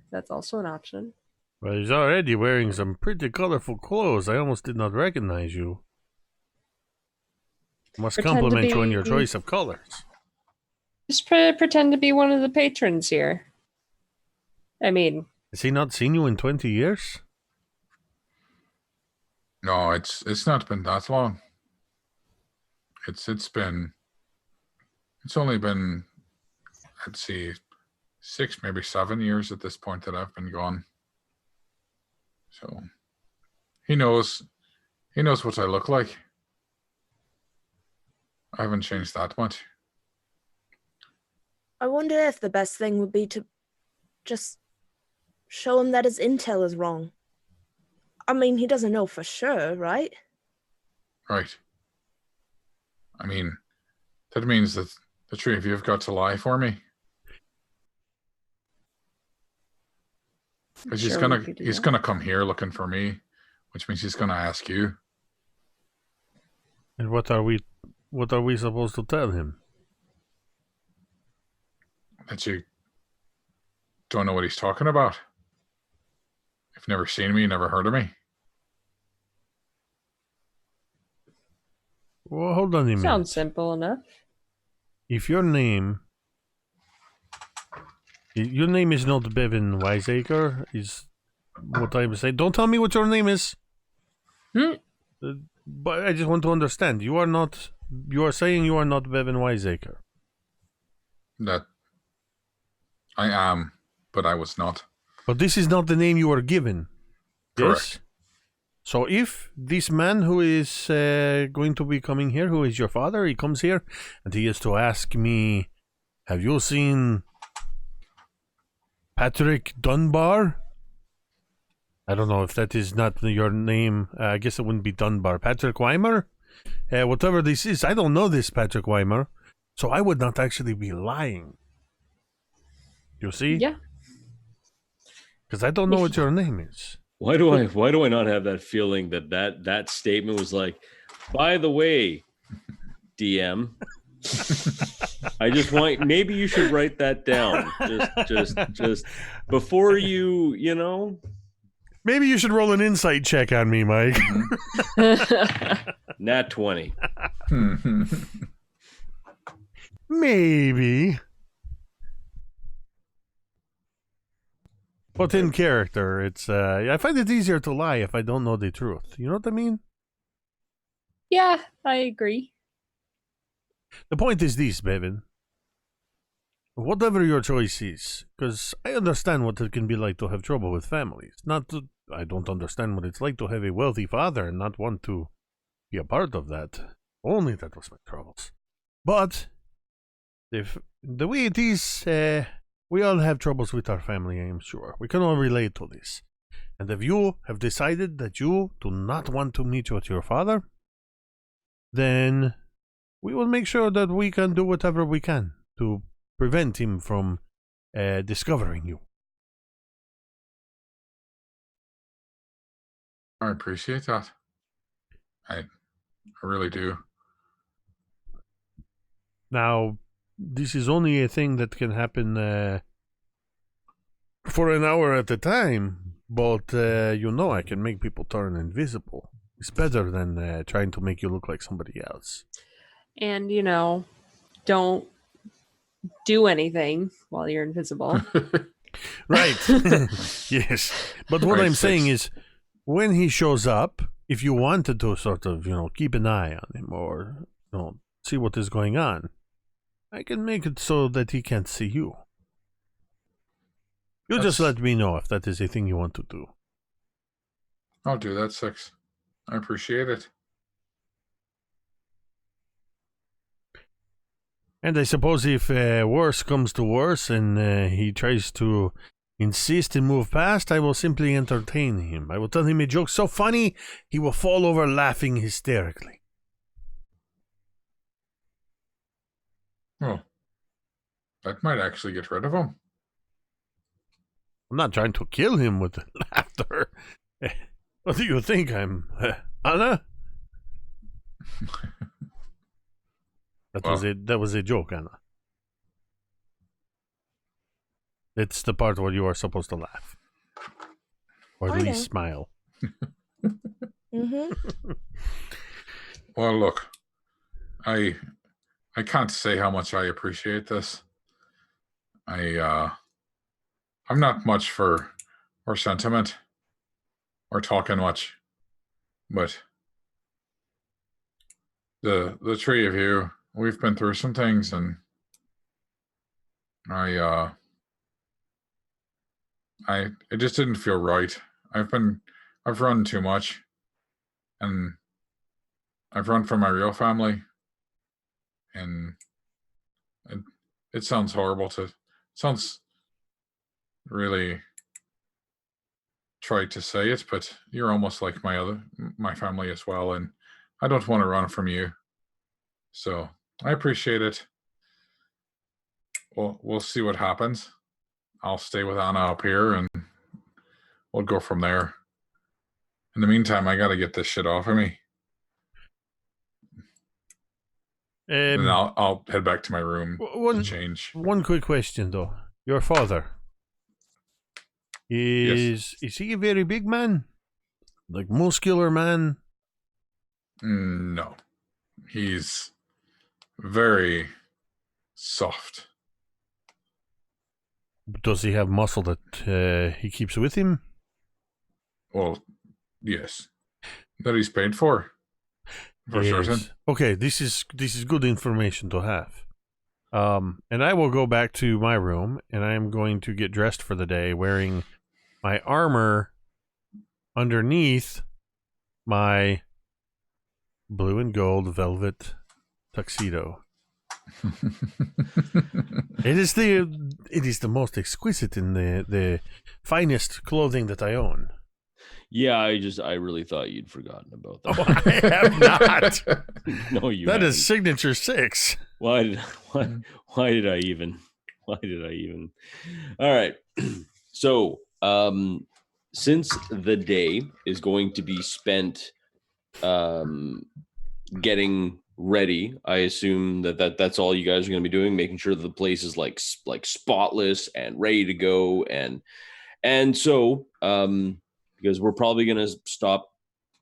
that's also an option. Well, he's already wearing some pretty colorful clothes. I almost did not recognize you. Must compliment you on your choice of colors. Just pretend to be one of the patrons here. I mean... Has he not seen you in 20 years? No, it's not been that long. It's only been, I'd say, 6, maybe 7 years at this point that I've been gone. So he knows what I look like. I haven't changed that much. I wonder if the best thing would be to just show him that his intel is wrong. I mean, he doesn't know for sure, right? Right. I mean, that means that the three of you have got to lie for me. Because he's gonna come here looking for me, which means he's gonna ask you. And what are we supposed to tell him? That you don't know what he's talking about. You've never seen me, never heard of me. Well, hold on a minute. Sounds simple enough. If your name is not Bevyn Wiseacre, what I'm saying. Don't tell me what your name is. But I just want to understand. You are not. You are saying you are not Bevyn Wiseacre. That I am, but I was not. But this is not the name you were given. Correct. Yes? So if this man who is going to be coming here, who is your father, he comes here and he is to ask me, have you seen Patrick Dunbar? I don't know if that is not your name. I guess it wouldn't be Dunbar. Patrick Weimer? Whatever this is, I don't know this Patrick Weimer. So I would not actually be lying. You see? Yeah. Because I don't know what your name is. Why do I not have that feeling that statement was like, by the way, DM, I just want, maybe you should write that down. Just before you know. Maybe you should roll an insight check on me, Mike. Nat 20. Maybe. But in character, it's I find it easier to lie if I don't know the truth. You know what I mean? Yeah, I agree. The point is this, Bevyn. Whatever your choice is, because I understand what it can be like to have trouble with families. I don't understand what it's like to have a wealthy father and not want to be a part of that. Only that was my troubles. But if the way it is, we all have troubles with our family, I am sure. We can all relate to this. And if you have decided that you do not want to meet with your father, then we will make sure that we can do whatever we can to prevent him from discovering you. I appreciate that. I really do. Now, this is only a thing that can happen for an hour at a time, but I can make people turn invisible. It's better than trying to make you look like somebody else. And, don't do anything while you're invisible. Right. Yes. But what I'm saying is, when he shows up, if you wanted to sort of, keep an eye on him or, see what is going on, I can make it so that he can't see you. You just let me know if that is a thing you want to do. I'll do that, Six. I appreciate it. And I suppose if worse comes to worse and he tries to insist and move past, I will simply entertain him. I will tell him a joke so funny, he will fall over laughing hysterically. Oh, that might actually get rid of him. I'm not trying to kill him with laughter. What do you think? I'm Anna? That was a joke, Anna. It's the part where you are supposed to laugh. Or at least smile. Mm-hmm. Well, look, I can't say how much I appreciate this. I'm not much for sentiment or talking much, but the three of you, we've been through some things, and it just didn't feel right. I've run too much, and I've run from my real family, and it sounds horrible sounds really trite to say it, but you're almost like my family as well, and I don't want to run from you. So I appreciate it. We'll see what happens. I'll stay with Anna up here, and we'll go from there. In the meantime, I got to get this shit off of me. And I'll head back to my room to change. One quick question, though. Your father, is he a very big man? Like muscular man? No. He's very soft. Does he have muscle that he keeps with him? Well, yes. That he's paid for. For certain. Okay, this is good information to have. And I will go back to my room, and I am going to get dressed for the day, wearing my armor underneath my blue and gold velvet tuxedo. It is the most exquisite and the finest clothing that I own. Yeah, I really thought you'd forgotten about that. Oh, I have not. No, you. That haven't. is signature 6. Why did I even? All right. So, since the day is going to be spent getting ready, I assume that's all you guys are going to be doing, making sure that the place is like spotless and ready to go, and so because we're probably going to stop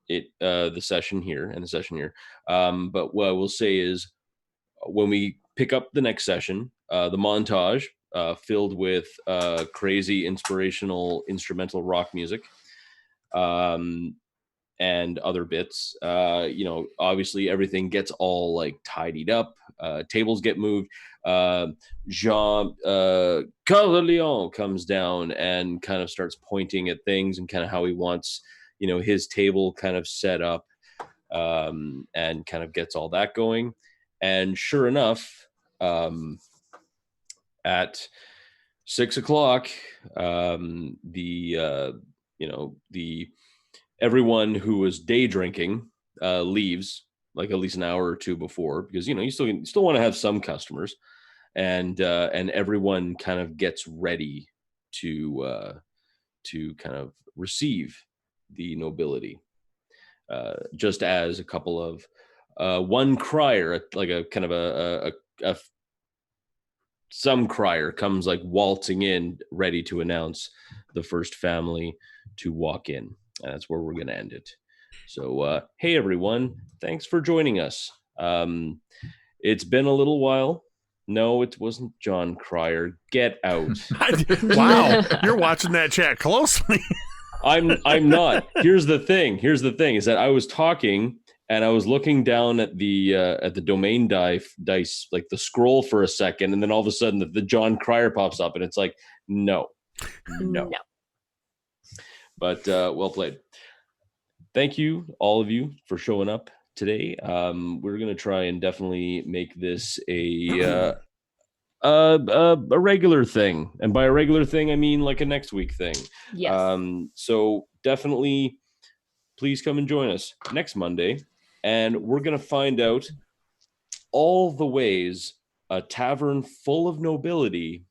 it the session here. But what I will say is, when we pick up the next session, the montage filled with crazy inspirational instrumental rock music and other bits, obviously everything gets all like tidied up, tables get moved, Jean Carleon comes down and kind of starts pointing at things and kind of how he wants his table kind of set up, and kind of gets all that going. And sure enough, at 6 o'clock, the everyone who was day drinking leaves, like at least an hour or two before, because you still want to have some customers, and everyone kind of gets ready to kind of receive the nobility, just as a couple of one crier, like a kind of a some crier comes like waltzing in, ready to announce the first family to walk in. And that's where we're going to end it. So, hey everyone, thanks for joining us. It's been a little while. No, it wasn't John Cryer. Get out. Wow, you're watching that chat closely. I'm not. Here's the thing is that I was talking and I was looking down at the domain dice, like the scroll for a second, and then all of a sudden the John Cryer pops up, and it's like, no. But well played. Thank you, all of you, for showing up today. We're gonna try and definitely make this a regular thing, and by a regular thing I mean like a next week thing. Yes. So definitely, please come and join us next Monday, and we're gonna find out all the ways a tavern full of nobility,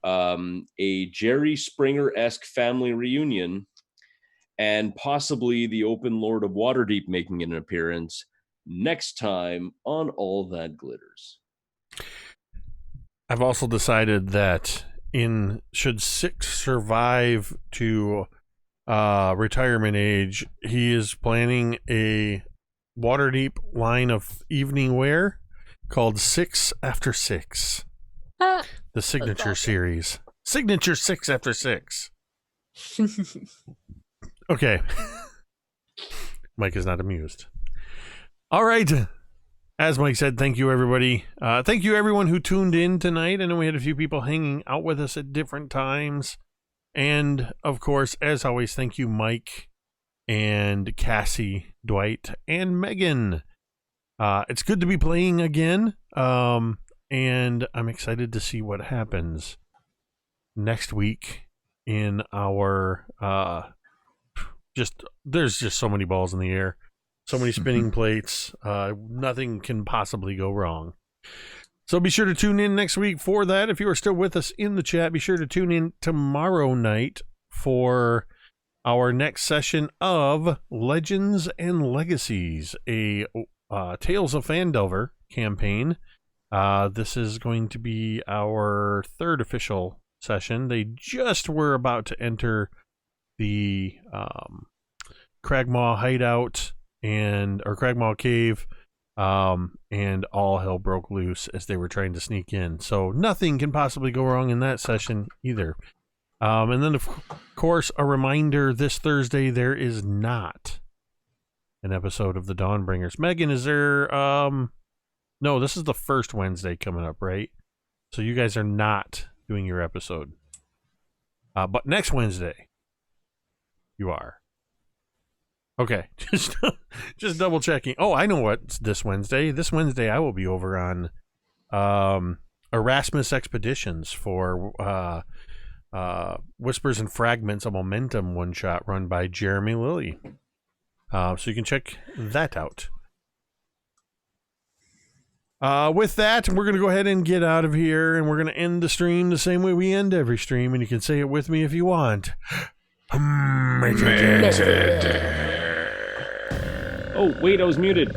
a Jerry Springer-esque family reunion, and possibly the Open Lord of Waterdeep making an appearance next time on All That Glitters. I've also decided that should 6 survive to retirement age, he is planning a Waterdeep line of evening wear called 6 After 6. The signature series. Signature 6 After 6. Okay. Mike is not amused. All right. As Mike said, thank you, everybody. Thank you, everyone who tuned in tonight. I know we had a few people hanging out with us at different times. And, of course, as always, thank you, Mike and Cassie, Dwight, and Megan. It's good to be playing again. And I'm excited to see what happens next week in our... there's just so many balls in the air. So many spinning plates. Nothing can possibly go wrong. So be sure to tune in next week for that. If you are still with us in the chat, be sure to tune in tomorrow night for our next session of Legends and Legacies, a Tales of Phandelver campaign. This is going to be our 3rd official session. They just were about to enter the Cragmaw hideout or Cragmaw cave, and all hell broke loose as they were trying to sneak in. So nothing can possibly go wrong in that session either. And then, of course, a reminder, this Thursday there is not an episode of the Dawnbringers. Megan, is there... No, this is the first Wednesday coming up, right? So you guys are not doing your episode. But next Wednesday, you are. Okay, just double checking. Oh, I know what's this Wednesday. This Wednesday I will be over on Erasmus Expeditions for Whispers and Fragments, a Momentum one-shot run by Jeremy Lilly. So you can check that out. With that, we're going to go ahead and get out of here, and we're going to end the stream the same way we end every stream, and you can say it with me if you want. Oh, wait, I was muted.